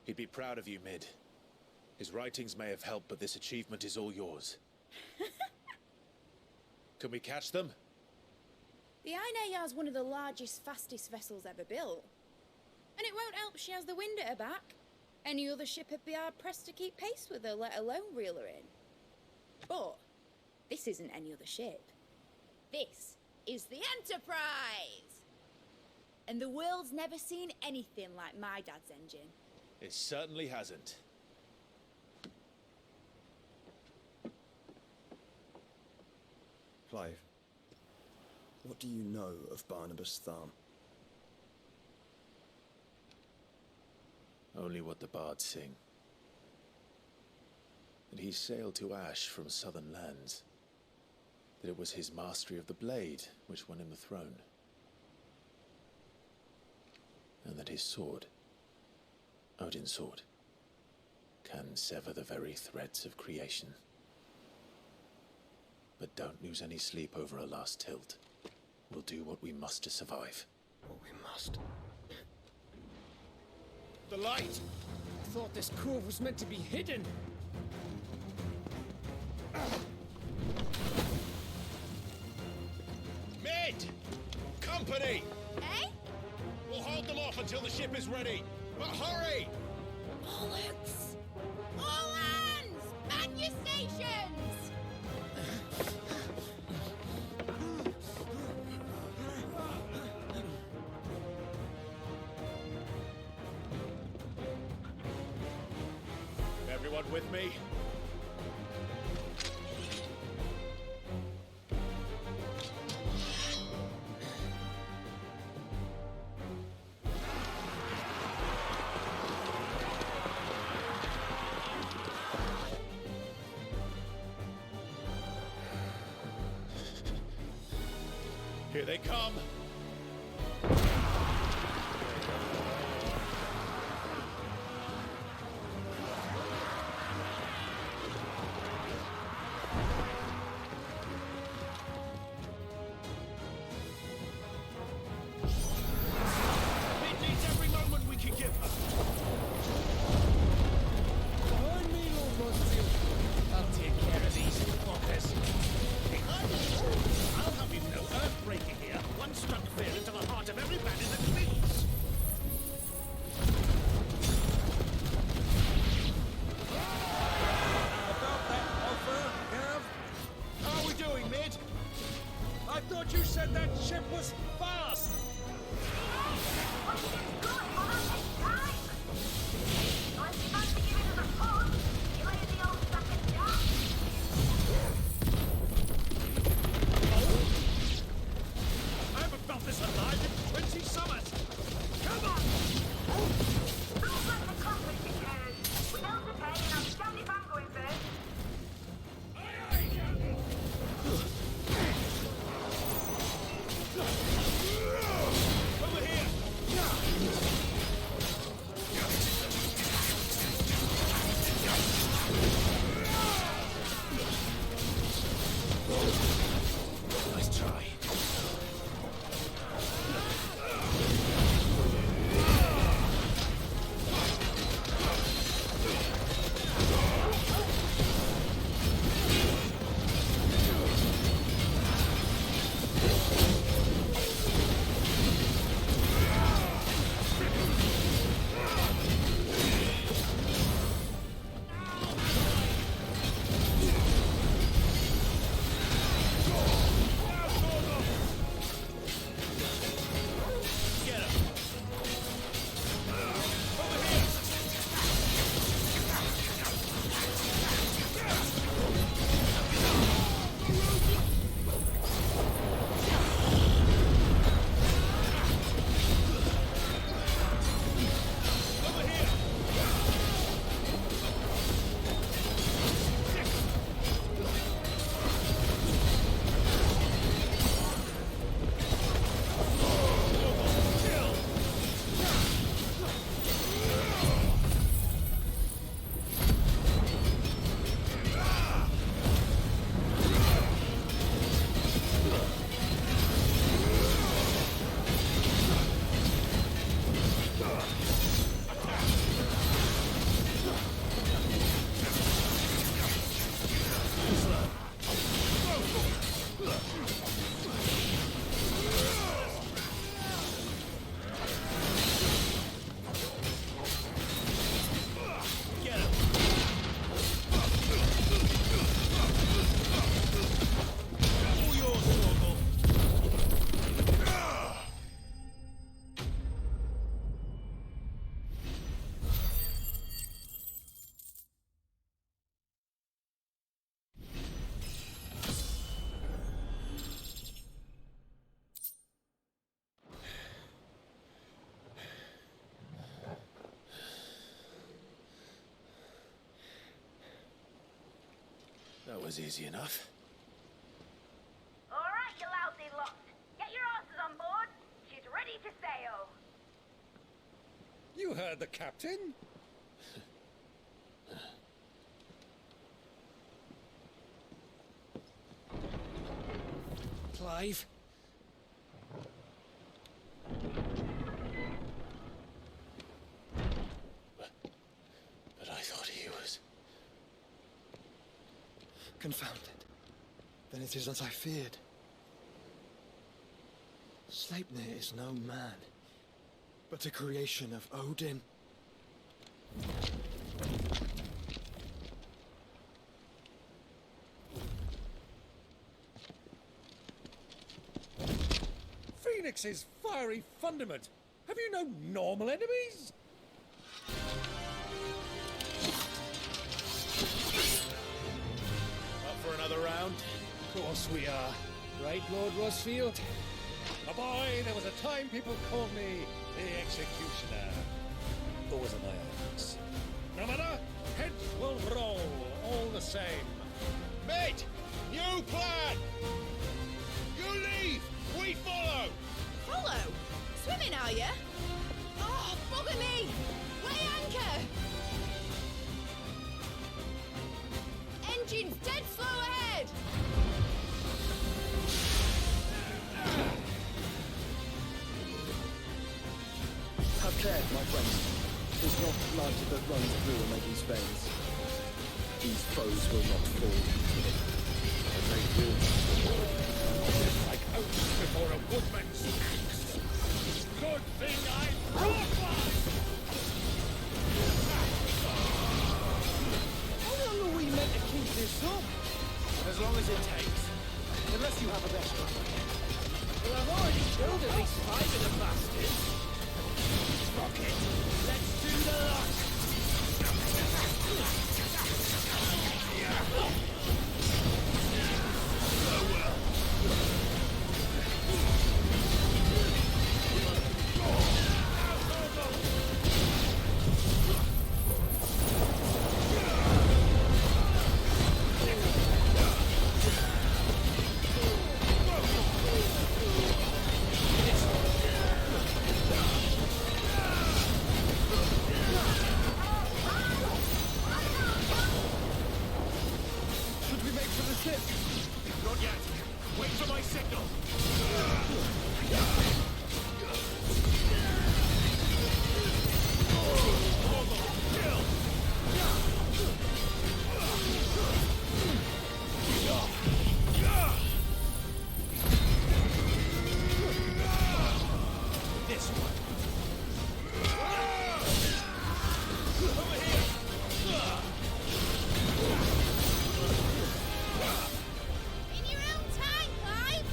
He'd be proud of you, Mid. His writings may have helped, but this achievement is all yours. Can we catch them? The Ainayar's one of the largest, fastest vessels ever built. And it won't help she has the wind at her back. Any other ship would be hard-pressed to keep pace with her, let alone reel her in. But this isn't any other ship. This is the Enterprise! And the world's never seen anything like my dad's engine. It certainly hasn't. Clive, what do you know of Barnabas Tharm? Only what the bards sing. That he sailed to Ash from southern lands. That it was his mastery of the blade which won him the throne. And that his sword, Odin's sword, can sever the very threads of creation. But don't lose any sleep over a last tilt. We'll do what we must to survive. What we must. The light! I thought this cove was meant to be hidden. Mid! Company! Eh? We'll hold them off until the ship is ready. But hurry! Bollocks! All hands! Man your stations! Everyone with me? Here they come. It needs every moment we can give her. Behind me, Lord Rosfield. I'll take care of these fuckers. Behind you! I'll have you know, earthbreaking here. One struck fear into the heart of every man in the trees. About that offer, Gav? How are we doing, Mid? I thought you said that ship was fast! I haven't felt this alive in 20 summers! Come on! That was easy enough. All right, you lousy lot. Get your asses on board. She's ready to sail. You heard the captain? Clive? But I thought he was... Confounded. Then it is as I feared. Sleipnir is no man, but a creation of Odin. Phoenix's fiery fundament. Have you no normal enemies? Up for another round? Of course we are. Right, Lord Rosfield? A boy, there was a time people called me the Executioner. Or was it my axe? No matter, heads will roll, all the same. Mate! New plan! You leave! We follow! Follow? Swimming, are you? Oh, bugger me! Weigh anchor! Engine's dead slow ahead! Have care, my friends. 'Tis not blood that runs through Omega's veins. These foes will not fall. And they will not fall. Like oats before a woodman's axe. Good thing I brought one! How long are we meant to keep this up? As long as it takes. Unless you have a better idea. Well, I've already killed at least 5 of the bastards. Rocket! Let's do the lot! Not yet. Wait for my signal. This one. Over here. In your own time, Clive!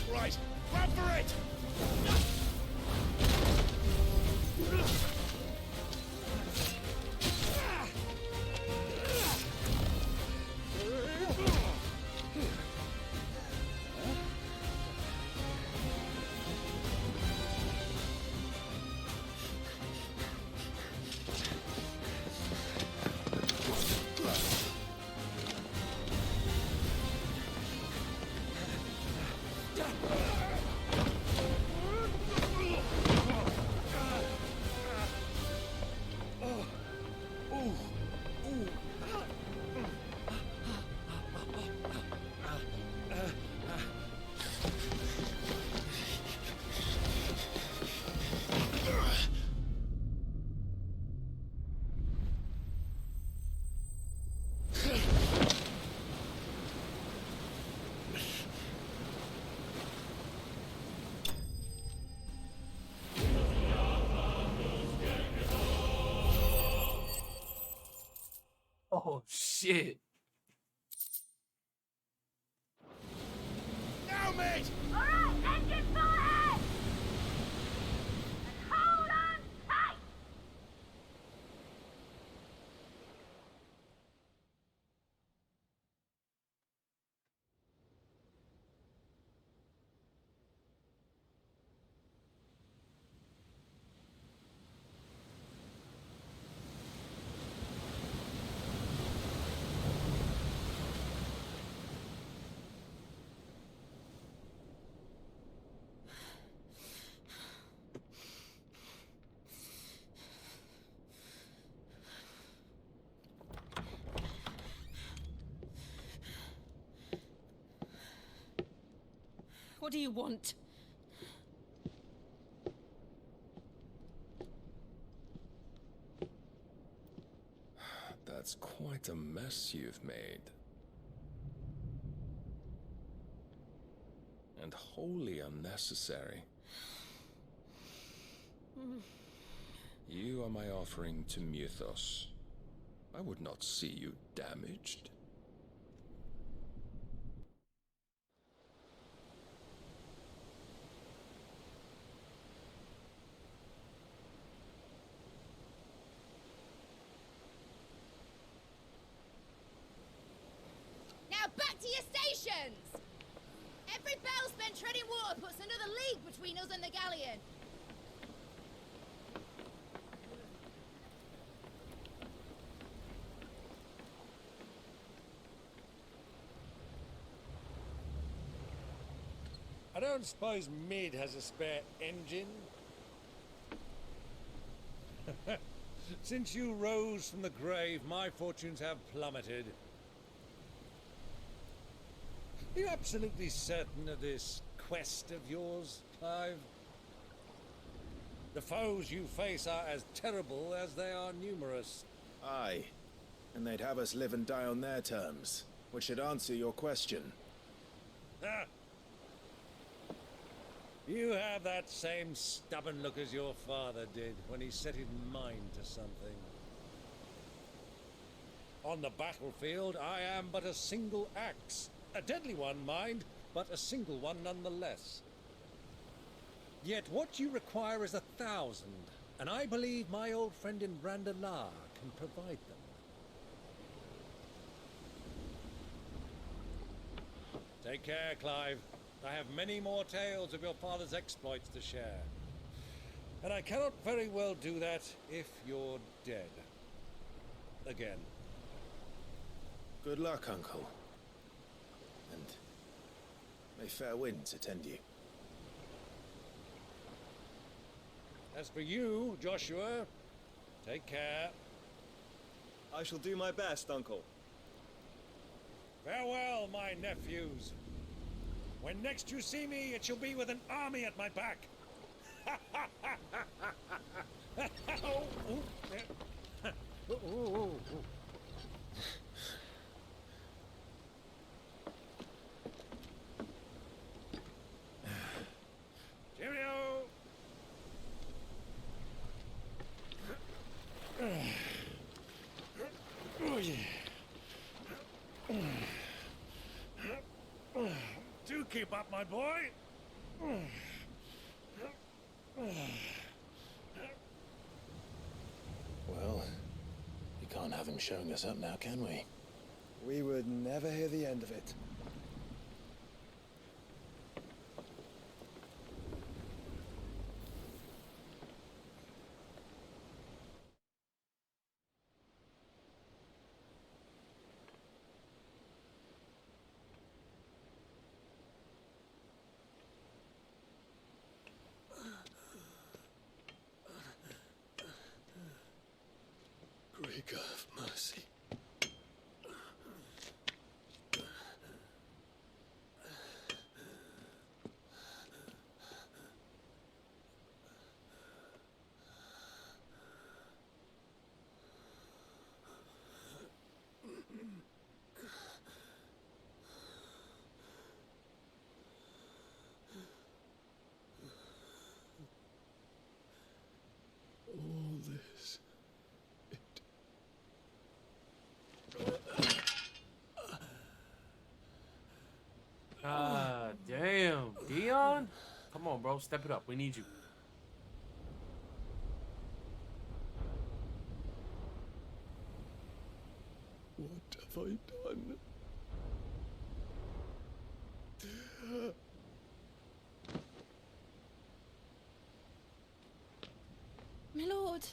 Right, run for it! Oh, shit. Now, mate! All right, engine full ahead! And hold on tight! What do you want? That's quite a mess you've made. And wholly unnecessary. You are my offering to Mythos. I would not see you damaged. Now back to your stations! Every bell spent treading water puts another league between us and the galleon. I don't suppose Mid has a spare engine? Since you rose from the grave, my fortunes have plummeted. Are you absolutely certain of this quest of yours, Clive? The foes you face are as terrible as they are numerous. Aye. And they'd have us live and die on their terms, which should answer your question. Ah. You have that same stubborn look as your father did when he set his mind to something. On the battlefield, I am but a single axe. A deadly one, mind, but a single one nonetheless. Yet what you require is 1,000, and I believe my old friend in Randalar can provide them. Take care, Clive. I have many more tales of your father's exploits to share. And I cannot very well do that if you're dead. Again. Good luck, Uncle. And may fair winds attend you. As for you, Joshua, take care. I shall do my best, Uncle. Farewell, my nephews. When next you see me, it shall be with an army at my back. Cheerio! Oh, yeah. Do keep up, my boy. Well, we can't have him showing us up now, can we? We would never hear the end of it. Great God of mercy. All this. Damn. Dion? Come on, bro. Step it up. We need you. What have I done? My lord.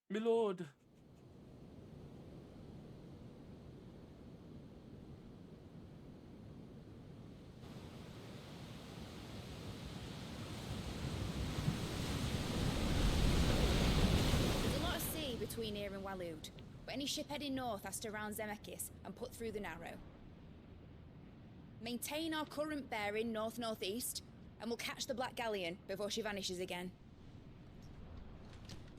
My lord. between here and Waloed, but any ship heading north has to round Zemeckis and put through the Narrow. Maintain our current bearing north-northeast, and we'll catch the Black Galleon before she vanishes again.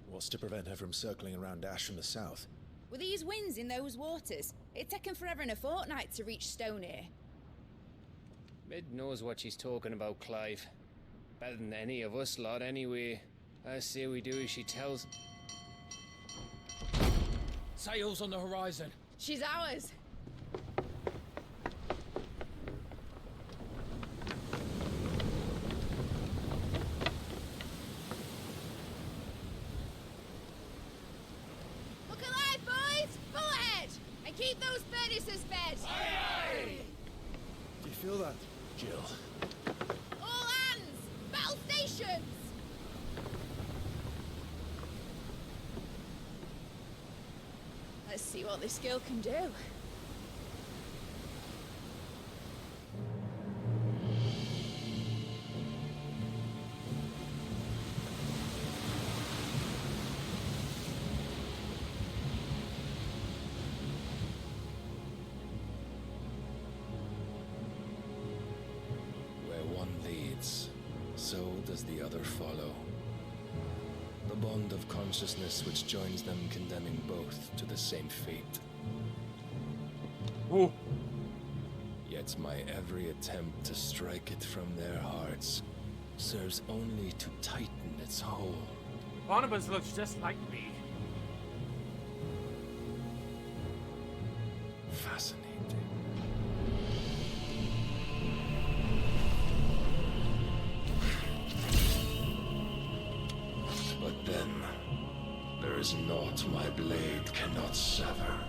What's to prevent her from circling around Ash from the south? With these winds in those waters, it'd taken forever and a fortnight to reach Stonehere. Mid knows what she's talking about, Clive. Better than any of us lot, anyway. I say we do as she tells. Sails on the horizon. She's ours. Look alive, boys! Full ahead! And keep those furnaces fed! Aye, aye! Do you feel that? Jill. All hands! Battle stations! Let's see what this girl can do. Where one leads, so does the other follow. The bond of consciousness which joins them condemning both to the same fate. Ooh. Yet my every attempt to strike it from their hearts serves only to tighten its hold. Barnabas looks just like me. Fascinating. But then, there is naught my blade cannot sever.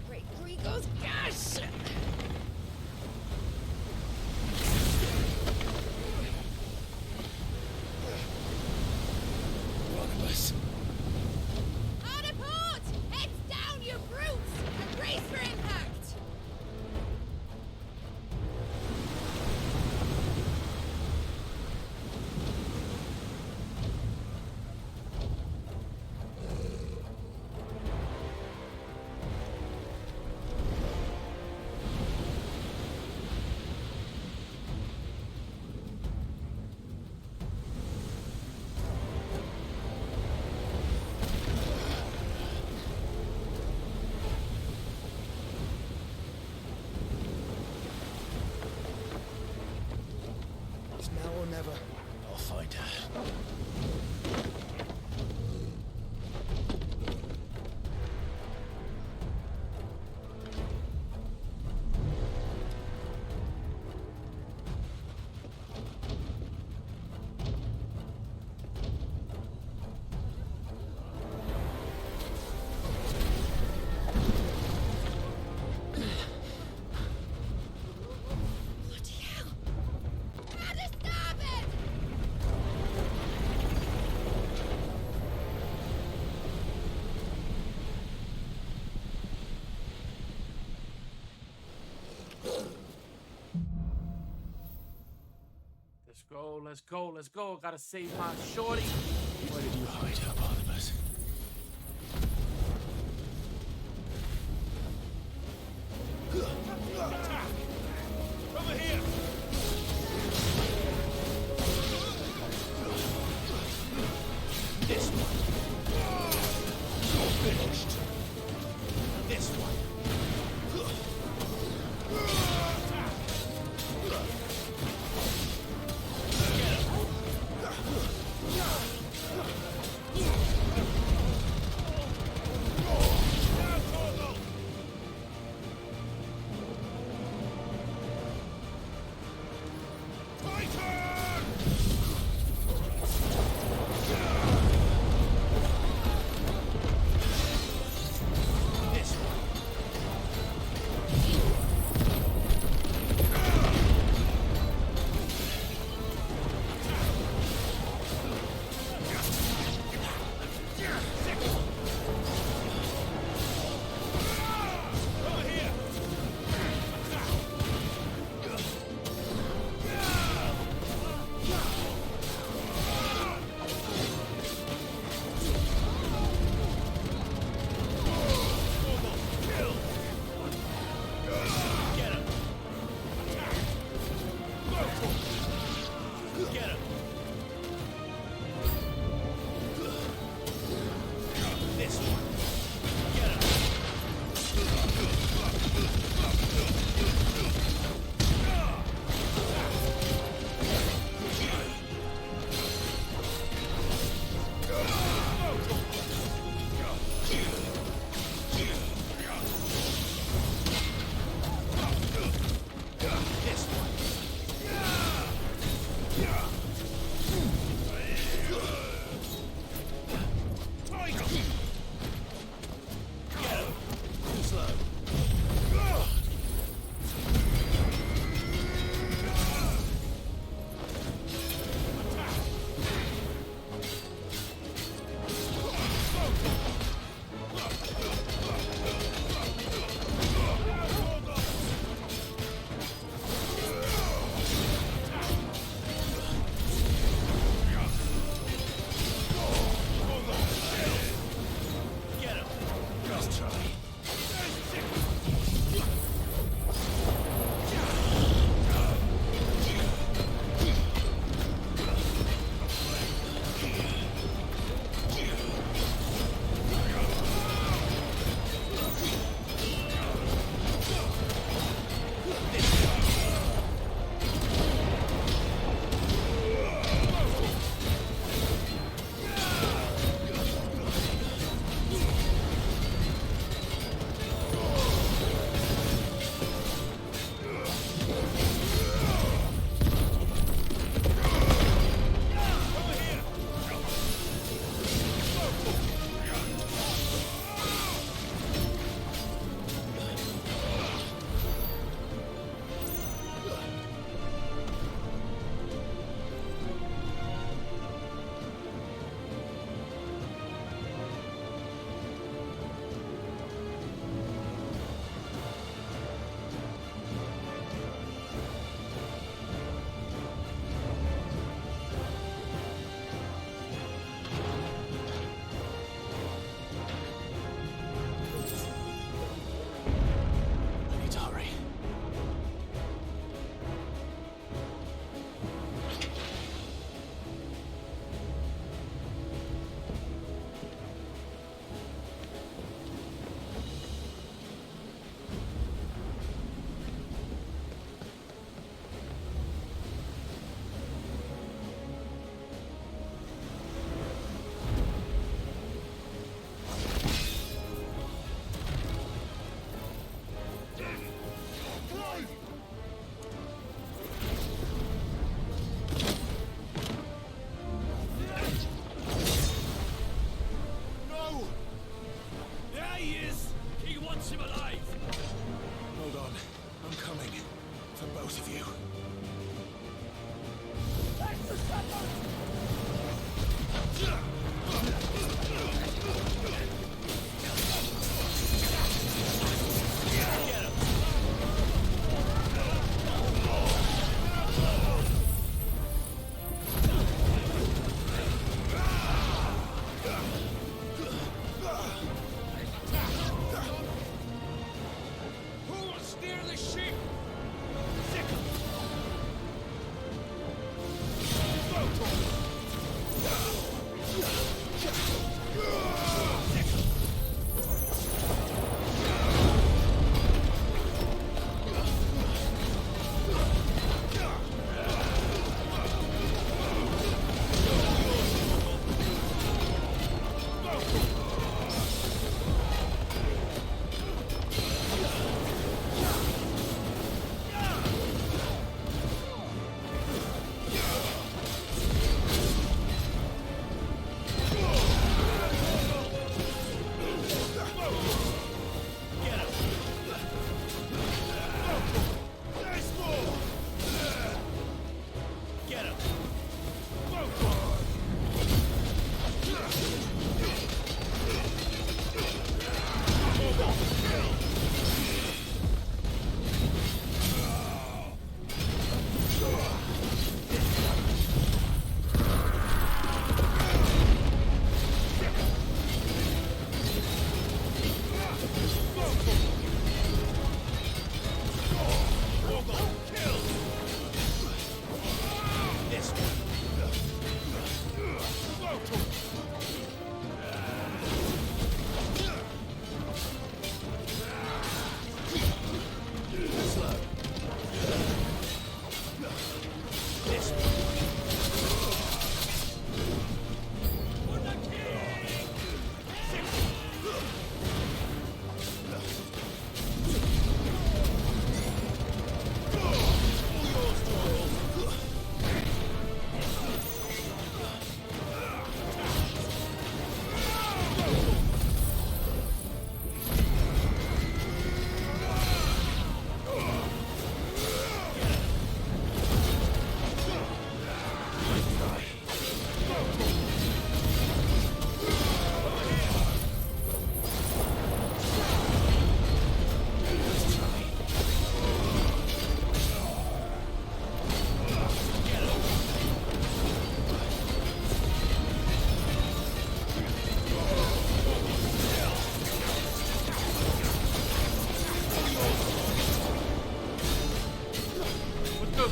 Great Gregor's gas! Barnabas. Hard a port! Heads down, you brutes! And brace for impact! It's now or never. I'll find her. Bloody hell! How to stop it! Let's go, let's go, let's go. Gotta save my shorty. Where did you hide her, Barnabas? Over here! This one. You're finished. This one.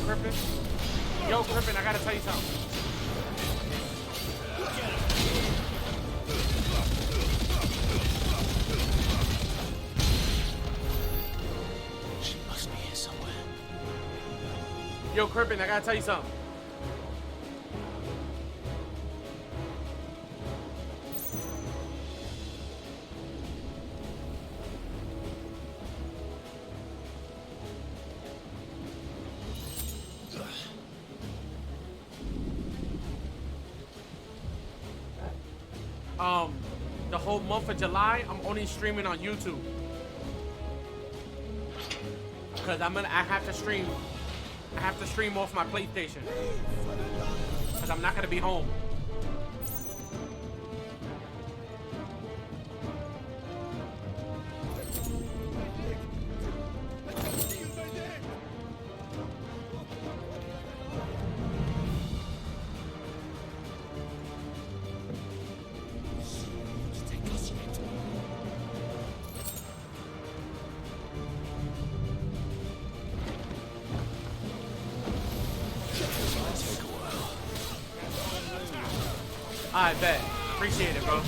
Crippen. Yo, Crippen, I gotta tell you something. She must be here somewhere. Yo, Crippen, I gotta tell you something. The whole month of July, I'm only streaming on YouTube. Cause I have to stream. I have to stream off my PlayStation. Cause I'm not gonna be home. I bet. Appreciate it, bro.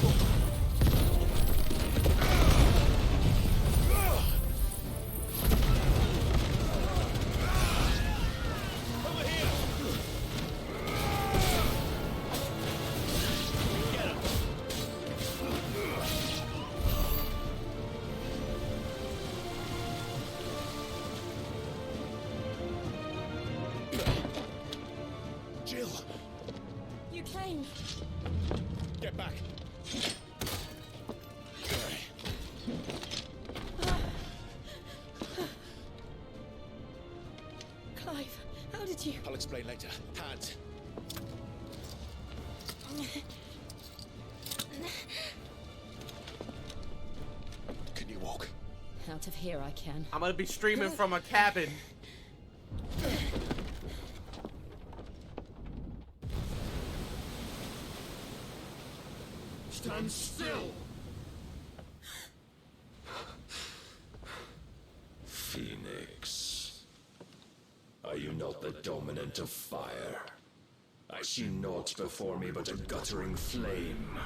Jill! You came. Get back! Clive, how did you... I'll explain later. Hands. Can you walk? Out of here I can. I'm gonna be streaming from a cabin. Stand still! Phoenix. Are you not the dominant of fire? I see naught before me but a guttering flame.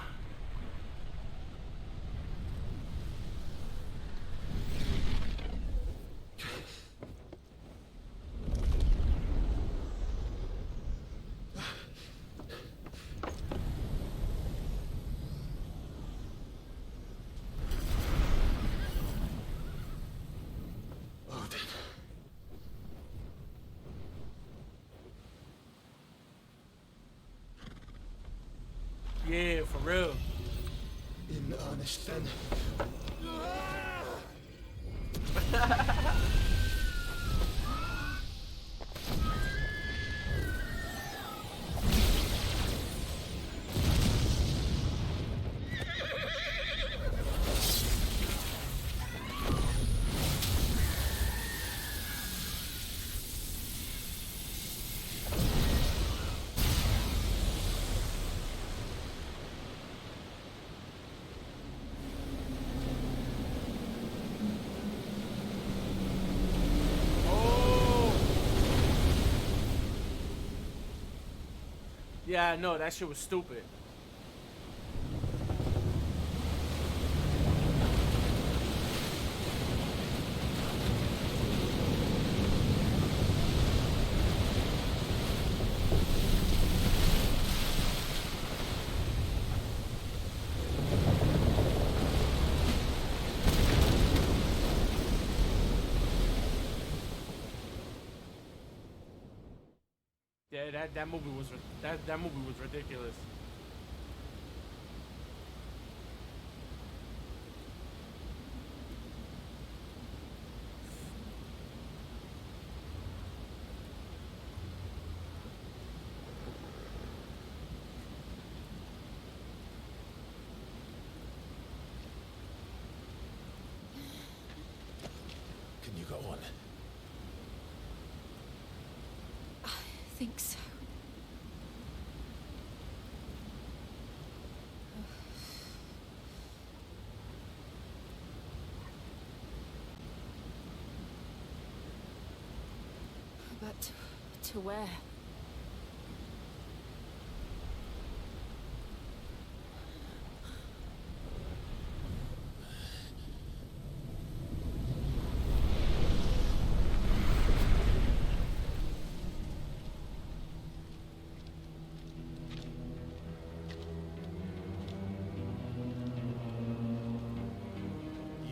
Yeah, for real. In earnest, then. Yeah, I know, that shit was stupid. Yeah, that movie was that movie was ridiculous. Can you go on? I think so. But To where?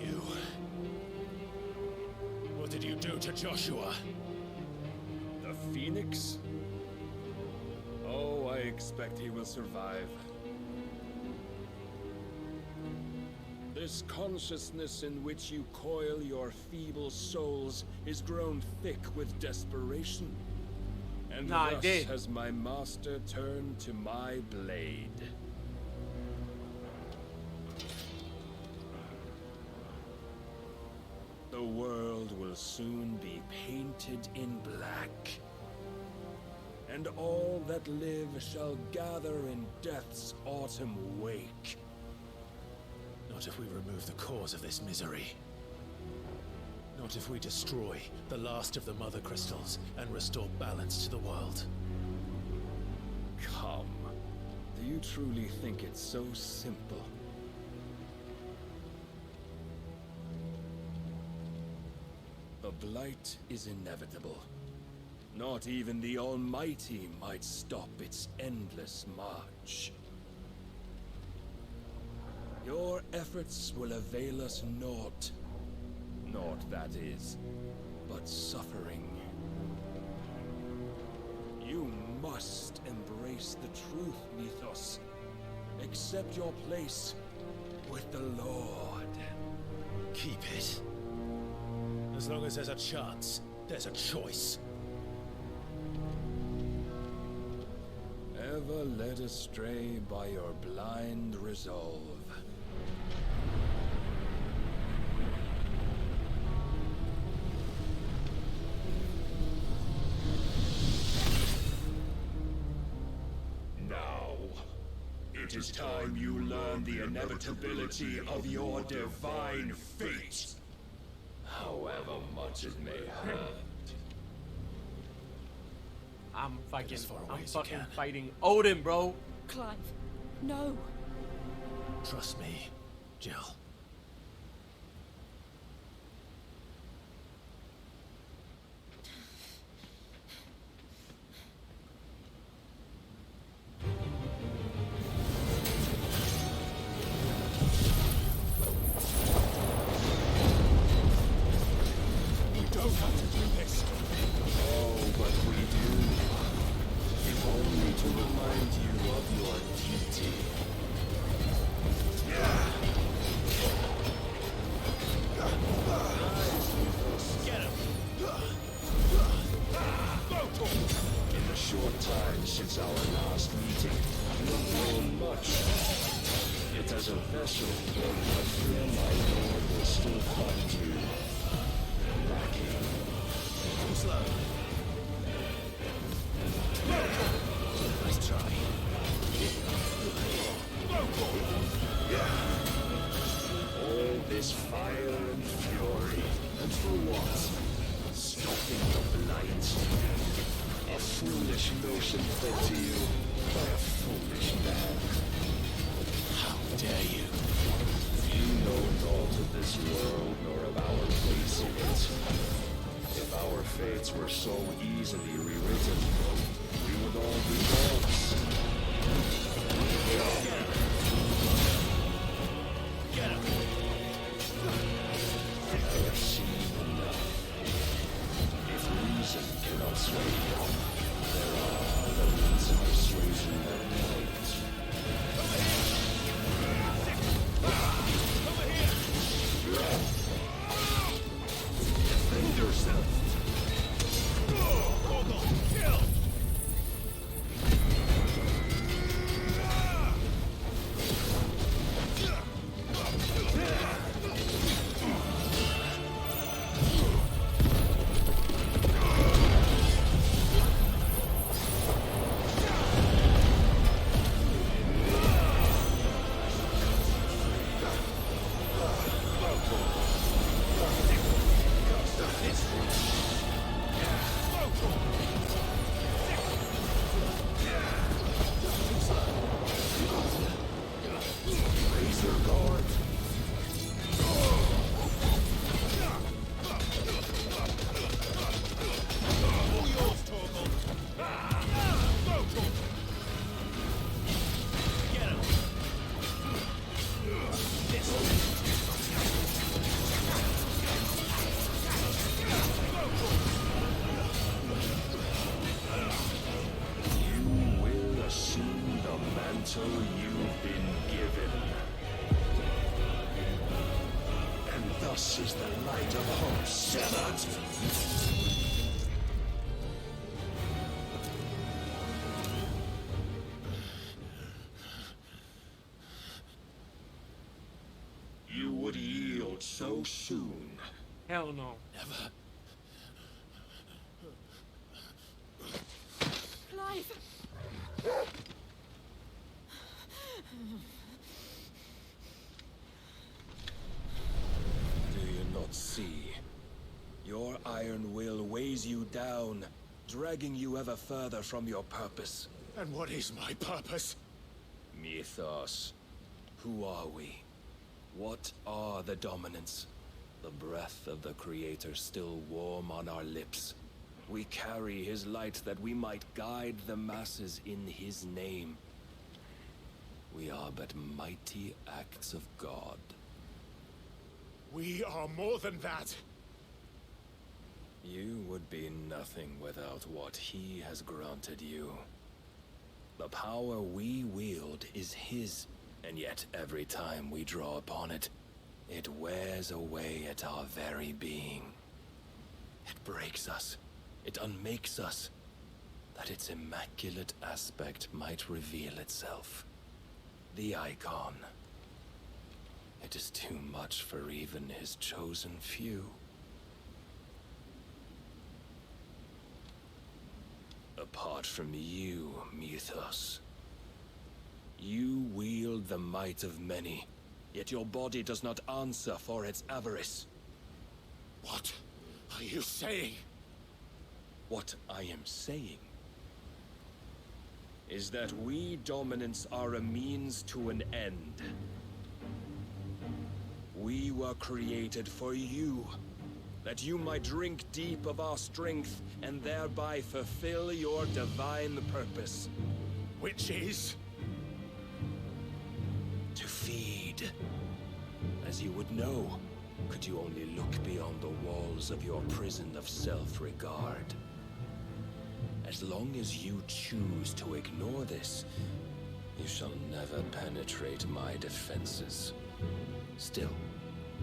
You. What did you do to Joshua? The Phoenix? Oh, I expect he will survive. This consciousness in which you coil your feeble souls is grown thick with desperation. And thus has my master turned to my blade. The world will soon be painted in black. And all that live shall gather in death's autumn wake. Not if we remove the cause of this misery. Not if we destroy the last of the Mother Crystals and restore balance to the world. Come. Do you truly think it's so simple? The Blight is inevitable. Not even the Almighty might stop its endless march. Your efforts will avail us naught. Naught, that is, but suffering. You must embrace the truth, Mythos. Accept your place with the Lord. Keep it. As long as there's a chance, there's a choice. Ever led astray by your blind resolve. Now, it is time you learn the inevitability of your divine fate. However much it may hurt. I'm fucking fighting Odin, bro. Clive, no. Trust me, Jill. We don't have to do this. Oh, but we do. If only to remind you of your duty. Get him! In the short time since our last meeting, you have grown much. Yet as a vessel, I fear my lord will still find you lacking. Too slow. Nice try. All this fire and fury, and for what? Stopping the blight. A foolish notion fed to you by a foolish man. How dare you? You know naught of this world nor of our place in it. If our fates were so easily rewritten, we would all be gods. Get him! I have seen enough. If reason cannot sway you, there are other means of persuasion that might. Defend yourself! Hold on! Kill! So you've been given. And thus is the light of hope severed. You would yield so soon. Hell no. Never. Clive! Do you not see? Your iron will weighs you down, dragging you ever further from your purpose. And what is my purpose? Mythos. Who are we? What are the dominants? The breath of the Creator still warm on our lips. We carry his light that we might guide the masses in his name. We are but mighty acts of God. We are more than that. You would be nothing without what he has granted you. The power we wield is his, and yet every time we draw upon it, it wears away at our very being. It breaks us. It unmakes us, that its immaculate aspect might reveal itself. The icon. It is too much for even his chosen few. Apart from you, Mythos, you wield the might of many, yet your body does not answer for its avarice. What are you saying? What I am saying is that we dominants are a means to an end. We were created for you, that you might drink deep of our strength and thereby fulfill your divine purpose. Which is? To feed. As you would know, could you only look beyond the walls of your prison of self-regard. As long as you choose to ignore this, you shall never penetrate my defenses. Still,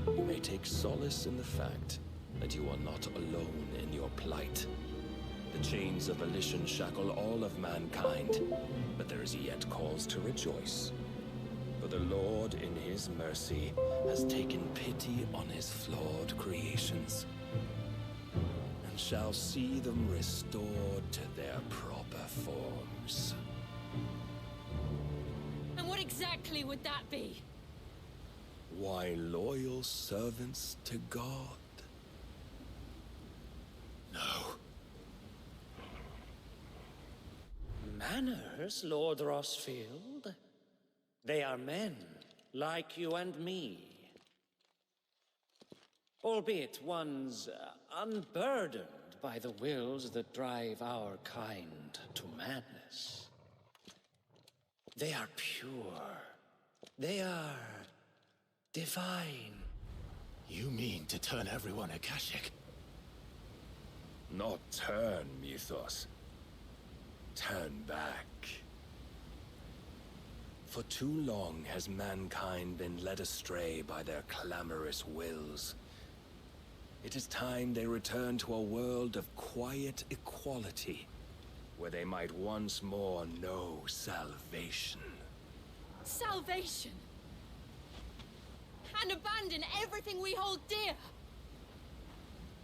you may take solace in the fact that you are not alone in your plight. The chains of volition shackle all of mankind, but there is yet cause to rejoice. For the Lord, in his mercy, has taken pity on his flawed creations, and shall see them restored to their proper forms. And what exactly would that be? Why, loyal servants to God. No. Manners, Lord Rossfield? They are men, like you and me. Albeit ones unburdened by the wills that drive our kind to madness. They are pure. They are divine. You mean to turn everyone Akashic? Not turn, Mythos. Turn back. For too long has mankind been led astray by their clamorous wills. It is time they return to a world of quiet equality, where they might once more know salvation. Salvation? And abandon everything we hold dear?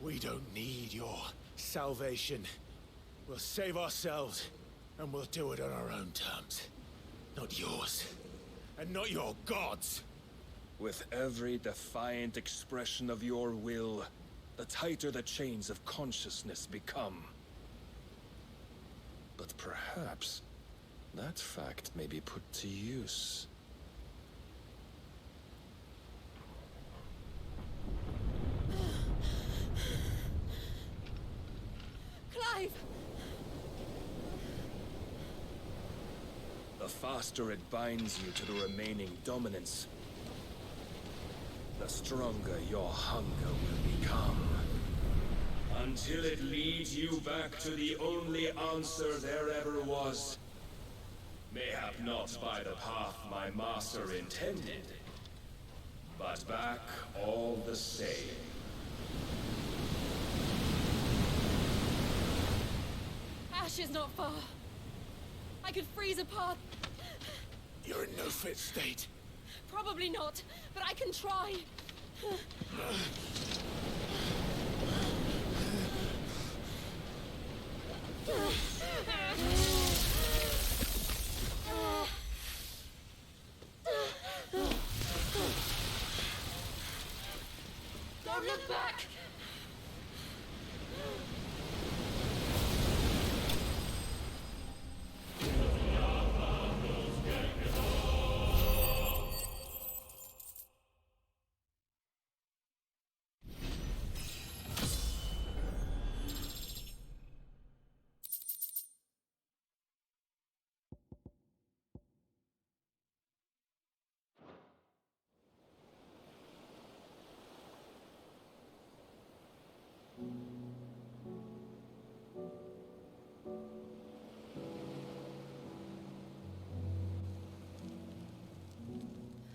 We don't need your salvation. We'll save ourselves, and we'll do it on our own terms. Not yours, and not your gods. With every defiant expression of your will, the tighter the chains of consciousness become. But perhaps that fact may be put to use. Clive! The faster it binds you to the remaining dominance, the stronger your hunger will become. Until it leads you back to the only answer there ever was. Mayhap not by the path my master intended, but back all the same. Ash is not far. I could freeze a path. You're in no fit state. Probably not, but I can try. Don't look back!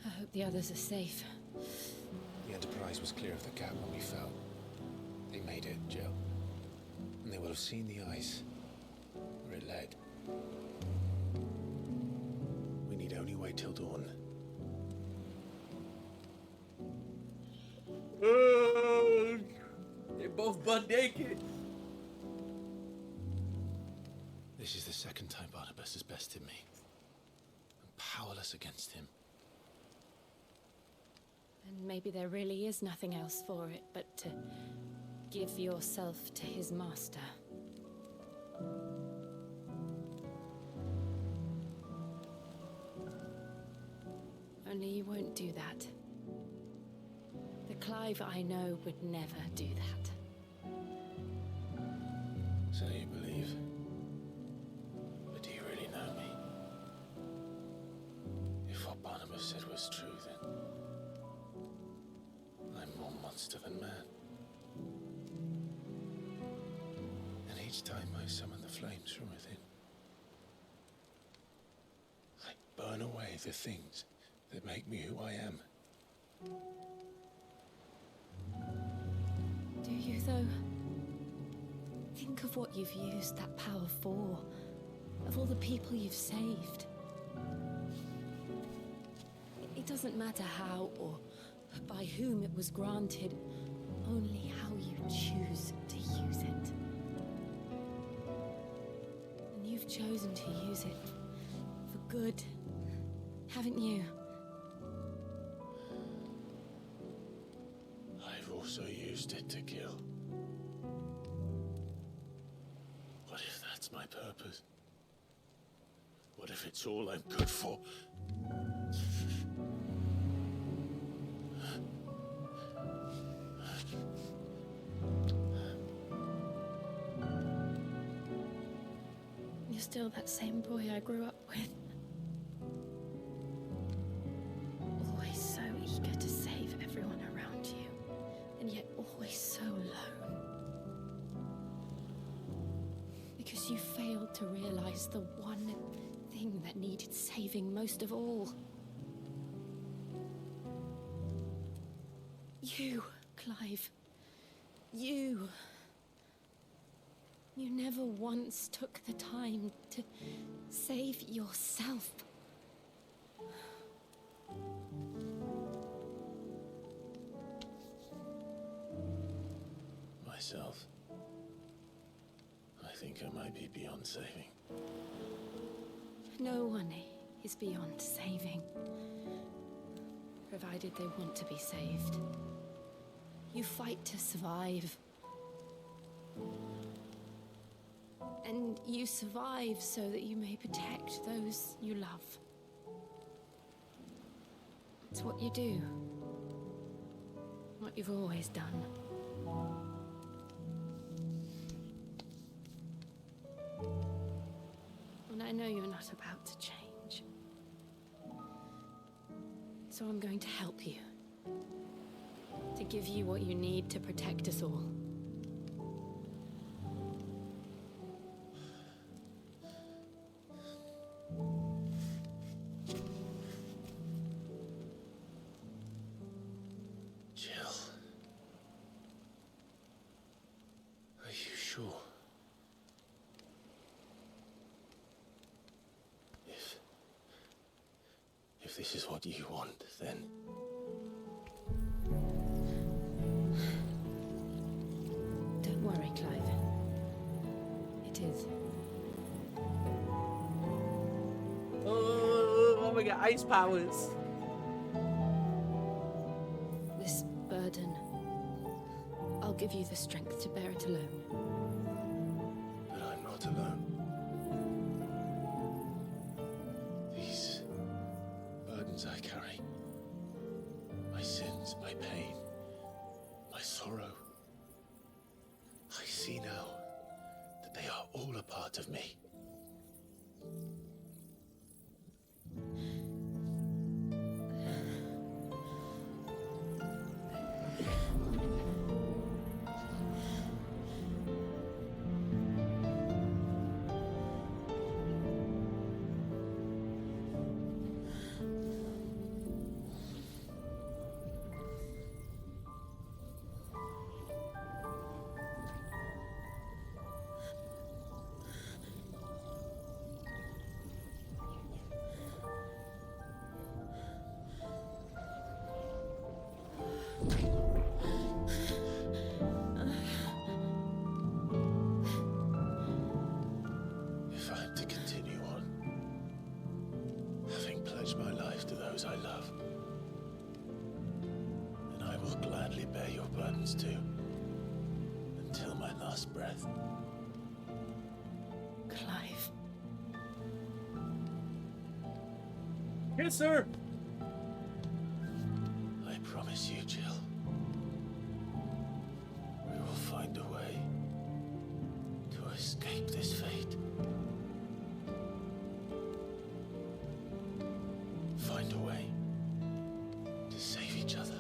I hope the others are safe. The Enterprise was clear of the gap when we fell. They made it, Jill. And they will have seen the ice where it led. We need only wait till dawn. They're both butt naked. This is the second time Barnabas has bested me. I'm powerless against him. And maybe there really is nothing else for it but to give yourself to his master. Only you won't do that. The Clive I know would never do that. So you believe? But do you really know me? If what Barnabas said was true, then I'm more monster than man. And each time I summon the flames from within, I burn away the things that make me who I am. Do you, though? Think of what you've used that power for, of all the people you've saved. It doesn't matter how or by whom it was granted, only how you choose to use it. And you've chosen to use it for good, haven't you? I've also used it to kill. What if that's my purpose? What if it's all I'm good for? You're still that same boy I grew up with. Always so eager to save everyone around you, and yet always so alone. Because you failed to realize the one thing that needed saving most of all. You, Clive. You. You never once took the time to save yourself. Myself. I think I might be beyond saving. No one is beyond saving, provided they want to be saved. You fight to survive. And you survive so that you may protect those you love. It's what you do. What you've always done. And I know you're not about to change. So I'm going to help you. To give you what you need to protect us all. this is what you want, then. Don't worry, Clive. It is. Oh my god, ice powers. This burden, I'll give you the strength to bear it alone. But I'm not alone. These burdens I carry, my sins, my pain, my sorrow, I see now that they are all a part of me. If I am to continue on, having pledged my life to those I love, then I will gladly bear your burdens too, until my last breath. Clive. Yes, sir. I promise you, Jill, we will find a way to escape this fate. Find a way to save each other.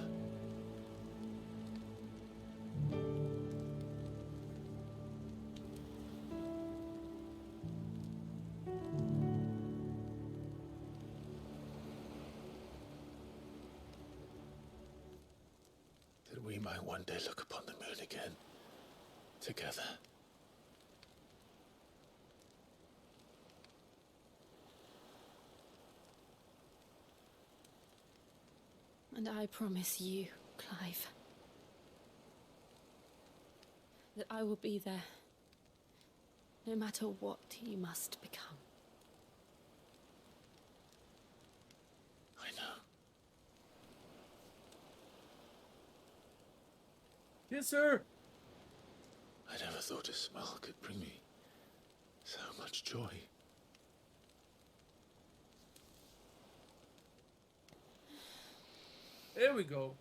That we might one day look upon the moon again, together. And I promise you, Clive, that I will be there, no matter what you must become. I know. Yes, sir. I never thought a smile could bring me so much joy. There we go.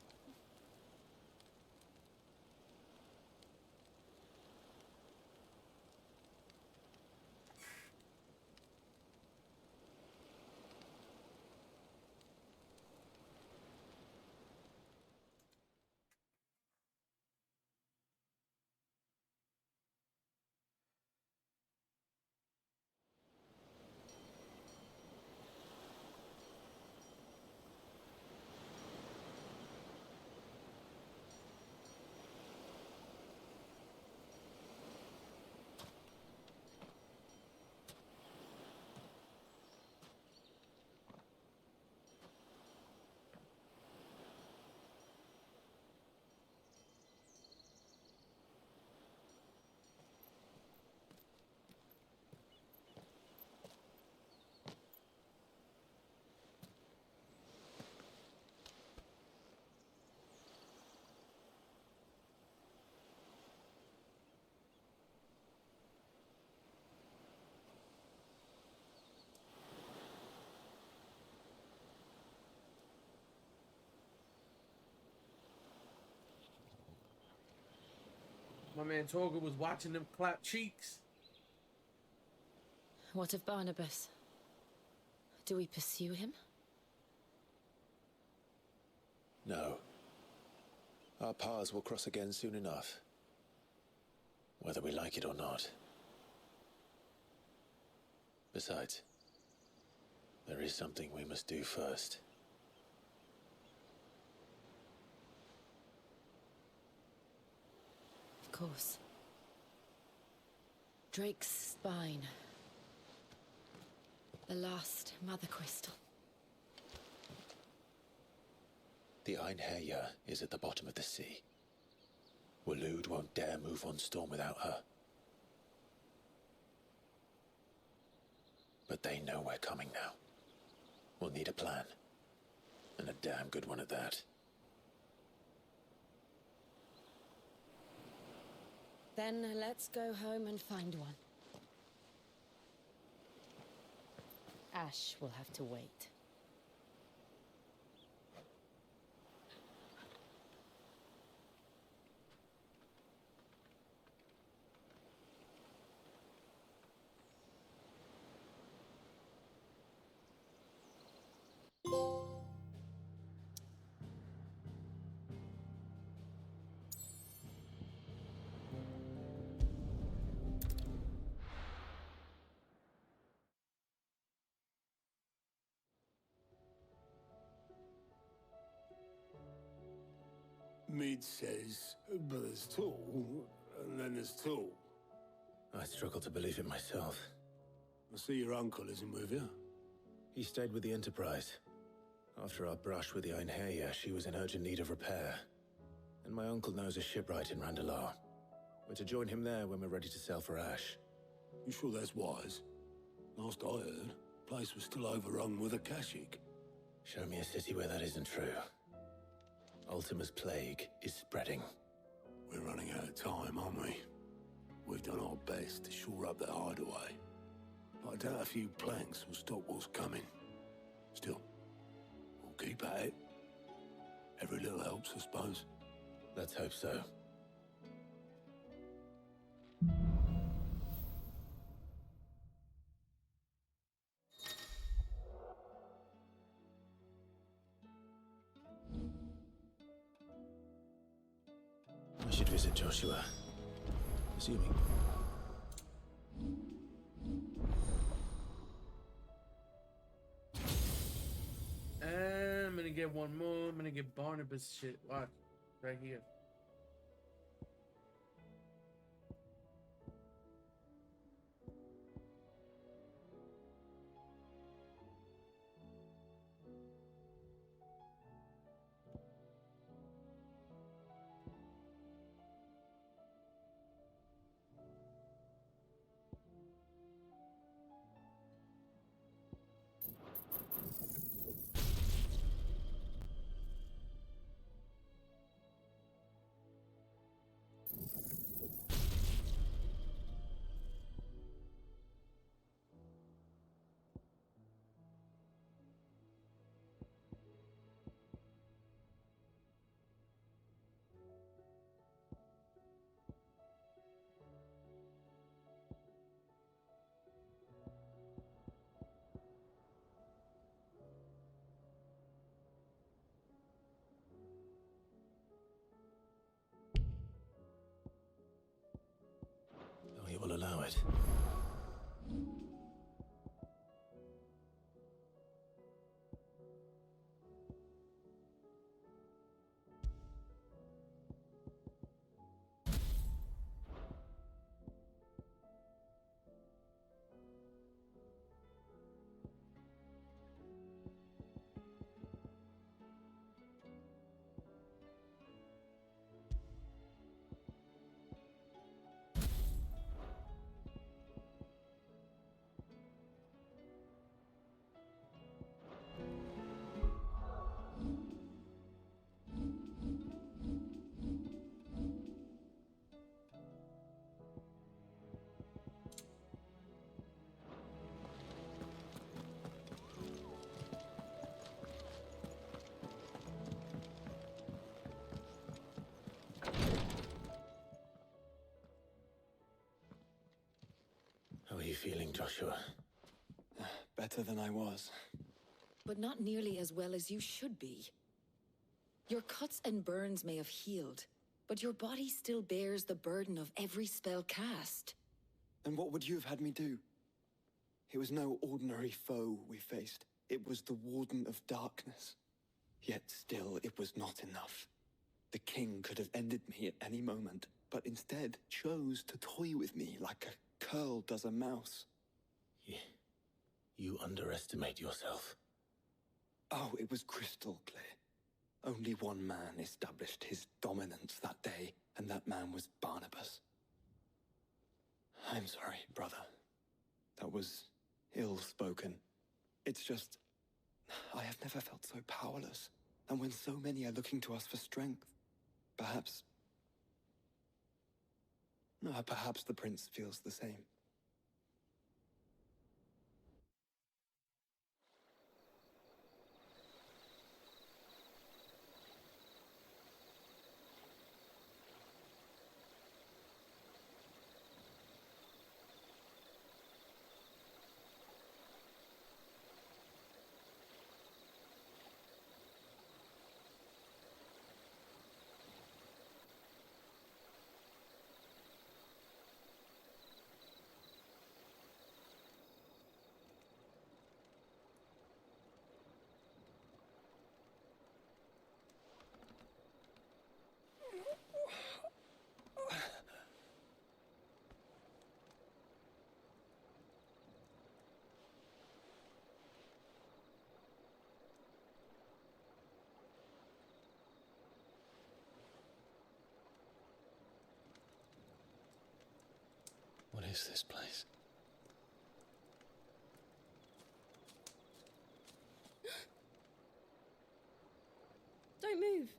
My man Torga was watching them clap cheeks. What of Barnabas? Do we pursue him? No. Our paths will cross again soon enough, whether we like it or not. Besides, there is something we must do first. Of course. Drake's spine. The last mother crystal. The Einherja is at the bottom of the sea. Waloed won't dare move on Storm without her. But they know we're coming now. We'll need a plan. And a damn good one at that. Then let's go home and find one. Ash will have to wait. Mid says, but there's tall, and then there's tall. I struggle to believe it myself. I see your uncle isn't with you. He stayed with the Enterprise. After our brush with the Einherja, she was in urgent need of repair. And my uncle knows a shipwright in Randalar. We're to join him there when we're ready to sail for Ash. You sure that's wise? Last I heard, the place was still overrun with Akashic. Show me a city where that isn't true. Ultima's plague is spreading. We're running out of time, aren't we? We've done our best to shore up that hideaway. But I doubt a few planks will stop what's coming. Still, we'll keep at it. Every little helps, I suppose. Let's hope so. I should visit Joshua. Assuming. And I'm gonna get one more. I'm gonna get Barnabas shit. Watch. Right here. Oh, he will allow it. How are you feeling, Joshua? Better than I was. But not nearly as well as you should be. Your cuts and burns may have healed, but your body still bears the burden of every spell cast. Then what would you have had me do? It was no ordinary foe we faced. It was the Warden of Darkness. Yet still, it was not enough. The king could have ended me at any moment, but instead chose to toy with me like a curl does a mouse. You underestimate yourself. Oh, it was crystal clear. Only one man established his dominance that day, and that man was Barnabas. I'm sorry, brother. That was ill-spoken. It's just, I have never felt so powerless. And when so many are looking to us for strength, perhaps the prince feels the same. What is this place? Don't move.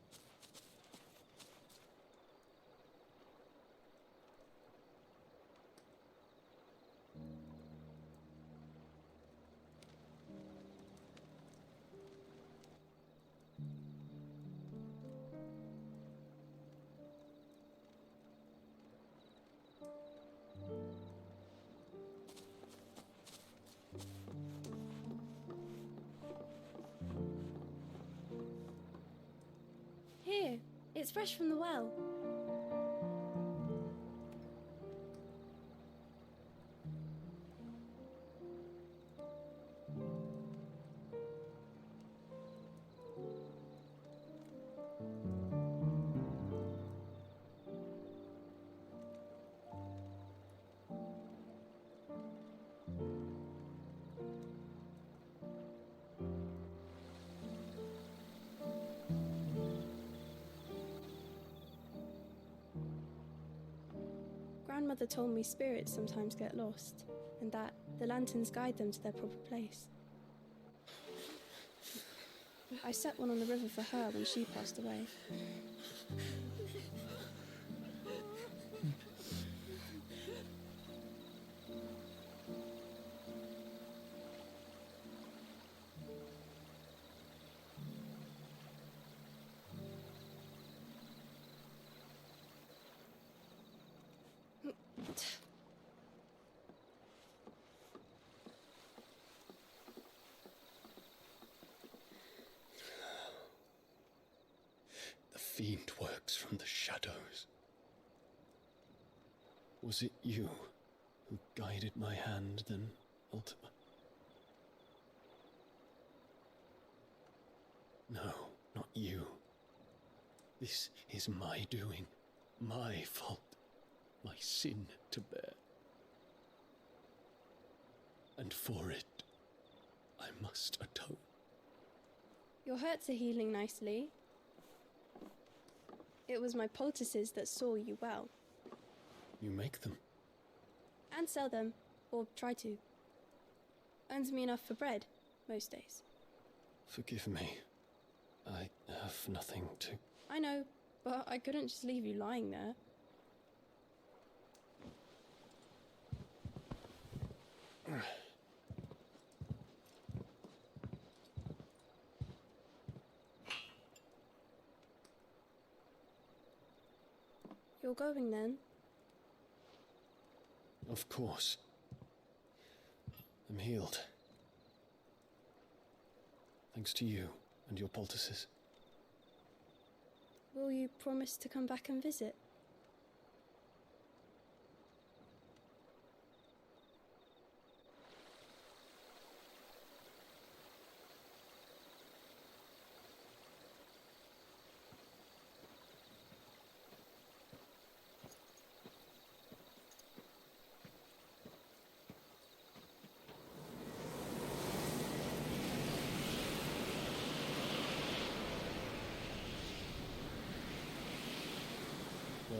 Here, it's fresh from the well. Grandmother told me spirits sometimes get lost, and that the lanterns guide them to their proper place. I set one on the river for her when she passed away. The fiend works from the shadows. Was it you who guided my hand then, Ultima? No, not you. This is my doing, my fault, my sin to bear. And for it, I must atone. Your hurts are healing nicely. It was my poultices that saw you well. You make them? And sell them, or try to. Earns me enough for bread, most days. Forgive me. I have nothing to... I know, but I couldn't just leave you lying there. You're going then? Of course. I'm healed. Thanks to you and your poultices. Will you promise to come back and visit?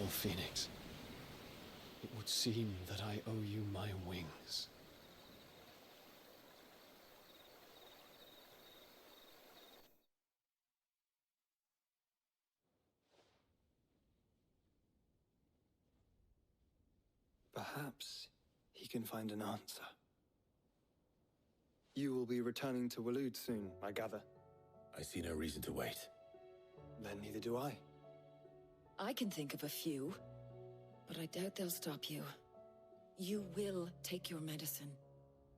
Phoenix. It would seem that I owe you my wings. Perhaps he can find an answer. You will be returning to Waloed soon, I gather. I see no reason to wait. Then neither do I. I can think of a few, but I doubt they'll stop you. You will take your medicine.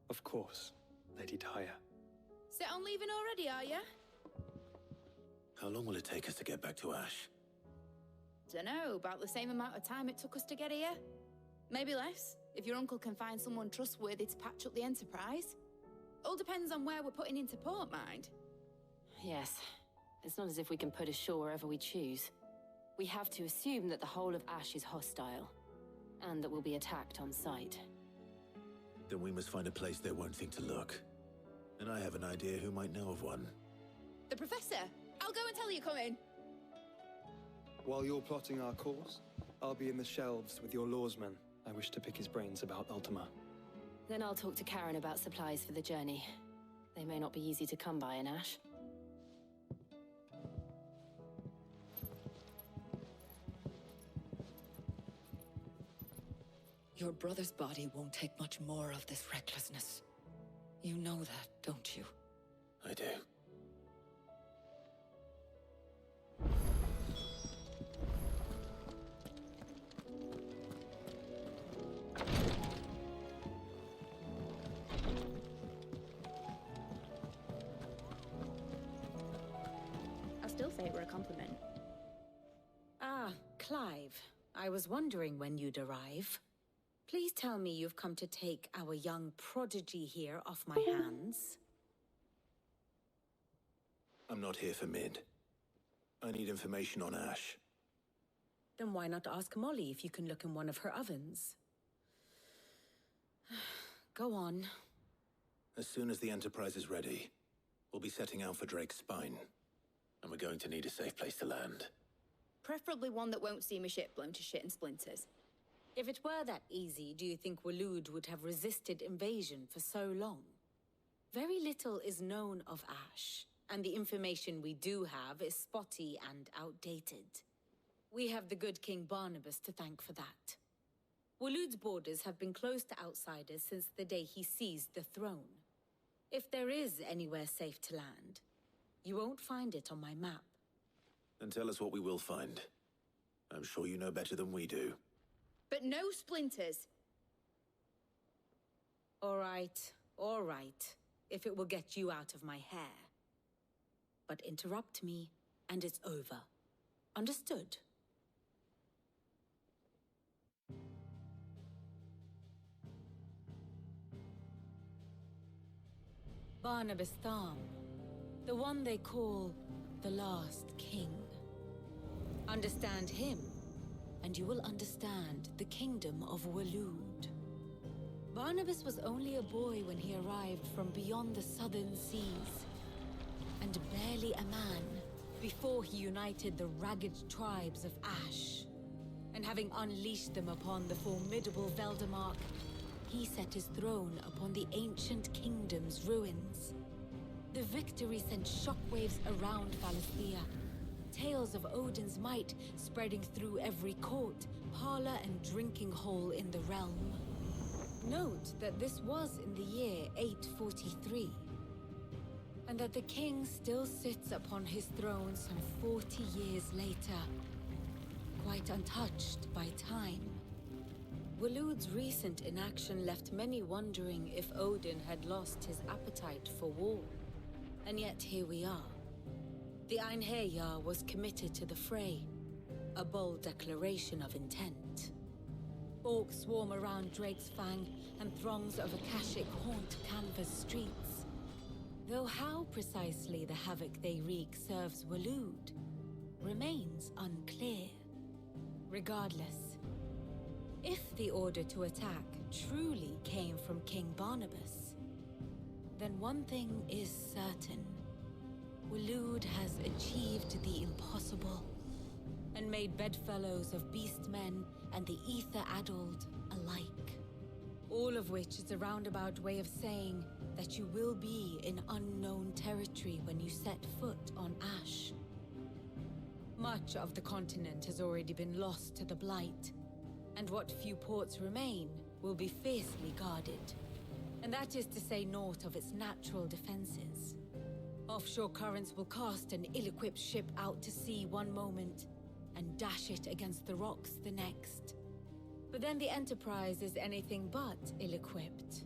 Of course, Lady Tyre. Set on leaving already, are ya? How long will it take us to get back to Ash? Dunno, about the same amount of time it took us to get here. Maybe less, if your uncle can find someone trustworthy to patch up the Enterprise. All depends on where we're putting into port, mind. Yes. It's not as if we can put ashore wherever we choose. We have to assume that the whole of Ash is hostile, and that we'll be attacked on sight. Then we must find a place they won't think to look. And I have an idea who might know of one. The Professor! I'll go and tell you coming! While you're plotting our course, I'll be in the shelves with your lawsman. I wish to pick his brains about Ultima. Then I'll talk to Karen about supplies for the journey. They may not be easy to come by in Ash. Your brother's body won't take much more of this recklessness. You know that, don't you? I do. I'll still say it were a compliment. Ah, Clive. I was wondering when you'd arrive. Please tell me you've come to take our young prodigy here off my hands. I'm not here for Mid. I need information on Ash. Then why not ask Molly if you can look in one of her ovens? Go on. As soon as the Enterprise is ready, we'll be setting out for Drake's Spine. And we're going to need a safe place to land. Preferably one that won't see my ship blown to shit and splinters. If it were that easy, do you think Waloed would have resisted invasion for so long? Very little is known of Ash, and the information we do have is spotty and outdated. We have the good King Barnabas to thank for that. Waloed's borders have been closed to outsiders since the day he seized the throne. If there is anywhere safe to land, you won't find it on my map. Then tell us what we will find. I'm sure you know better than we do. But no splinters. All right, if it will get you out of my hair. But interrupt me, and it's over. Understood? Barnabas Tham, the one they call the Last King. Understand him, and you will understand the kingdom of Waloed. Barnabas was only a boy when he arrived from beyond the southern seas, and barely a man before he united the ragged tribes of Ash. And having unleashed them upon the formidable Veldamark, he set his throne upon the ancient kingdom's ruins. The victory sent shockwaves around Valisthea. Tales of Odin's might spreading through every court, parlor, and drinking hole in the realm. Note that this was in the year 843, and that the king still sits upon his throne some 40 years later, quite untouched by time. Waloed's recent inaction left many wondering if Odin had lost his appetite for war. And yet here we are. The Einherjar was committed to the fray, a bold declaration of intent. Orcs swarm around Drake's Fang, and throngs of Akashic haunt Canva's streets. Though how precisely the havoc they wreak serves Waloed remains unclear. Regardless, if the order to attack truly came from King Barnabas, then one thing is certain. Waloed has achieved the impossible, and made bedfellows of beastmen and the ether-addled alike. All of which is a roundabout way of saying that you will be in unknown territory when you set foot on Ash. Much of the continent has already been lost to the Blight, and what few ports remain will be fiercely guarded. And that is to say naught of its natural defenses. Offshore currents will cast an ill-equipped ship out to sea one moment, and dash it against the rocks the next. But then the Enterprise is anything but ill-equipped.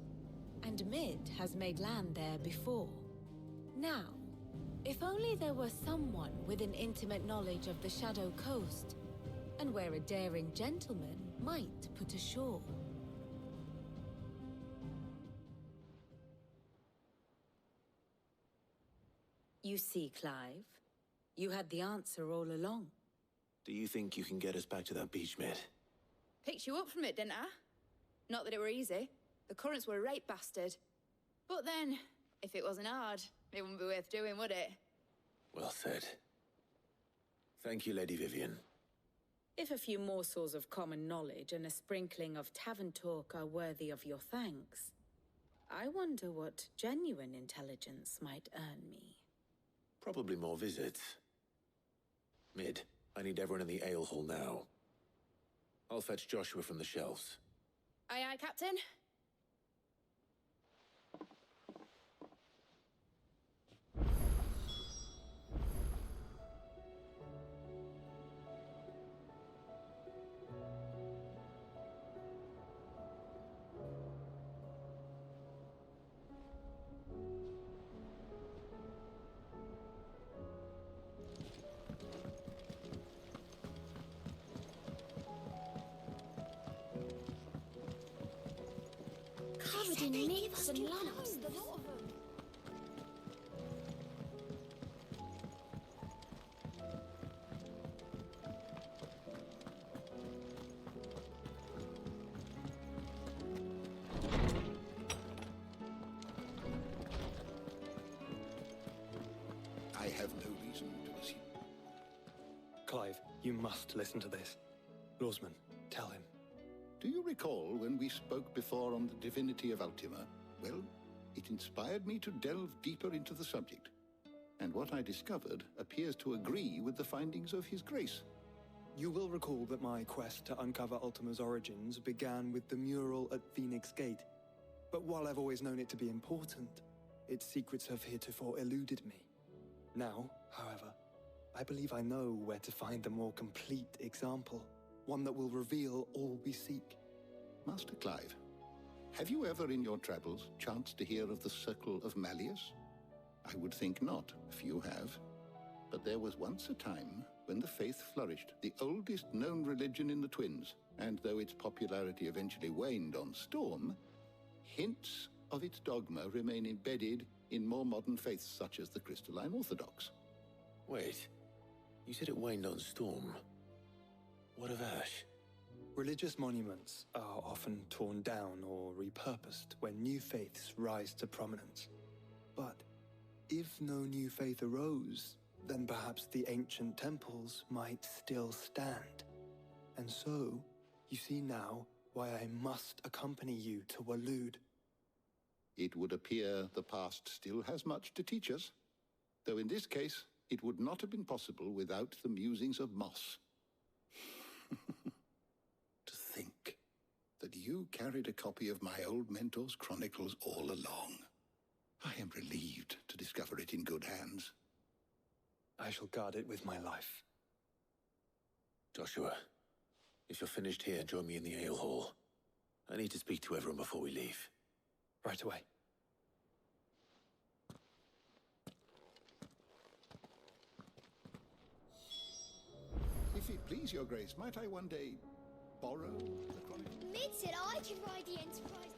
And Mid has made land there before. Now, if only there were someone with an intimate knowledge of the Shadow Coast, and where a daring gentleman might put ashore. You see, Clive, you had the answer all along. Do you think you can get us back to that beach, Mid? Picked you up from it, didn't I? Not that it were easy. The currents were a right bastard. But then, if it wasn't hard, it wouldn't be worth doing, would it? Well said. Thank you, Lady Vivian. If a few morsels of common knowledge and a sprinkling of tavern talk are worthy of your thanks, I wonder what genuine intelligence might earn me. Probably more visits. Mid, I need everyone in the ale hall now. I'll fetch Joshua from the shelves. Aye, aye, Captain. Covered in nits and lumps. I have no reason to assume. Clive, you must listen to this. Lawsman, tell him. Do you recall when we spoke before on the divinity of Ultima? Well, it inspired me to delve deeper into the subject. And what I discovered appears to agree with the findings of His Grace. You will recall that my quest to uncover Ultima's origins began with the mural at Phoenix Gate. But while I've always known it to be important, its secrets have heretofore eluded me. Now, however, I believe I know where to find the more complete example. One that will reveal all we seek. Master Clive, have you ever in your travels chanced to hear of the Circle of Malleus? I would think not, few have. But there was once a time when the faith flourished, the oldest known religion in the Twins, and though its popularity eventually waned on Storm, hints of its dogma remain embedded in more modern faiths such as the Crystalline Orthodox. Wait, you said it waned on Storm. What of Ash? Religious monuments are often torn down or repurposed when new faiths rise to prominence. But if no new faith arose, then perhaps the ancient temples might still stand. And so, you see now why I must accompany you to Waloed. It would appear the past still has much to teach us, though in this case, it would not have been possible without the musings of Moss. To think that you carried a copy of my old mentor's chronicles all along. I am relieved to discover it in good hands. I shall guard it with my life. Joshua, if you're finished here, join me in the ale hall. I need to speak to everyone before we leave. Right away. If it please your grace, might I one day borrow the chronicle? Mid said I could ride the Enterprise.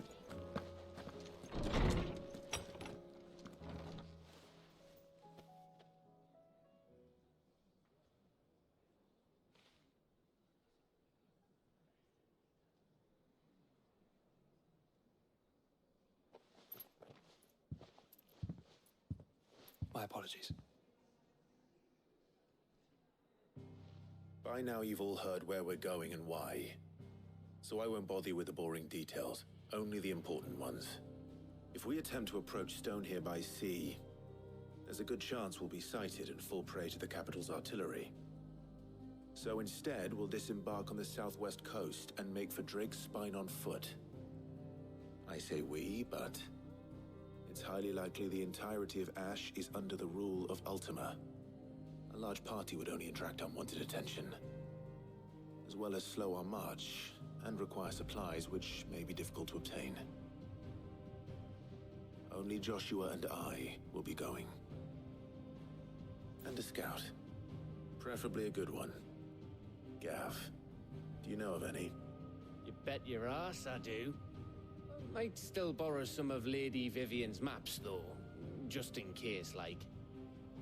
My apologies. By By now you've all heard where we're going and why. So I won't bother you with the boring details, only the important ones. If we attempt to approach Stone here by sea, there's a good chance we'll be sighted and fall prey to the capital's artillery. So instead, we'll disembark on the southwest coast and make for Drake's Spine on foot. I say we, but it's highly likely the entirety of Ash is under the rule of Ultima. A large party would only attract unwanted attention, as well as slow our march and require supplies which may be difficult to obtain. Only Joshua and I will be going. And a scout. Preferably a good one. Gav, do you know of any? You bet your ass I do. Might still borrow some of Lady Vivian's maps, though. Just in case, like.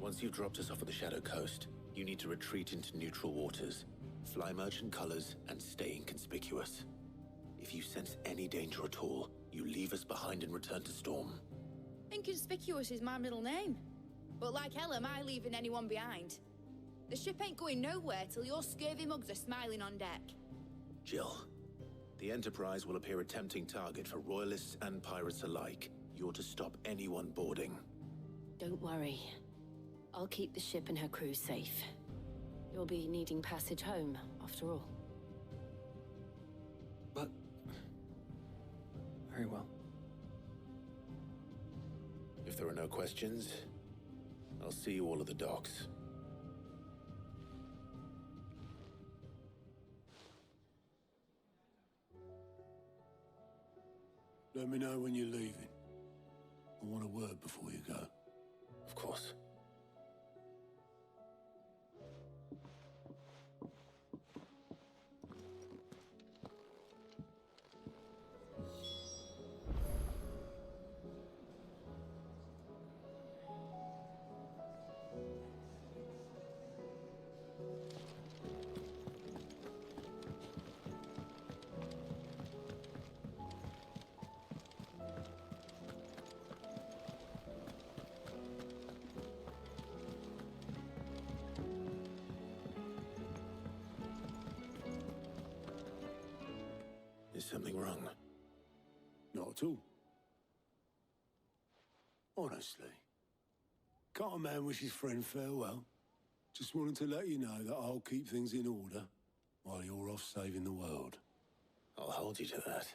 Once you've dropped us off at the Shadow Coast, you need to retreat into neutral waters, fly merchant colors, and stay inconspicuous. If you sense any danger at all, you leave us behind and return to Storm. Inconspicuous is my middle name. But like hell am I leaving anyone behind. The ship ain't going nowhere till your scurvy mugs are smiling on deck. Jill, the Enterprise will appear a tempting target for royalists and pirates alike. You're to stop anyone boarding. Don't worry. I'll keep the ship and her crew safe. You'll be needing passage home, after all. But... very well. If there are no questions, I'll see you all at the docks. Let me know when you're leaving. I want a word before you go. Of course. Is something wrong? Not at all. Honestly. Can't a man wish his friend farewell? Just wanted to let you know that I'll keep things in order while you're off saving the world. I'll hold you to that.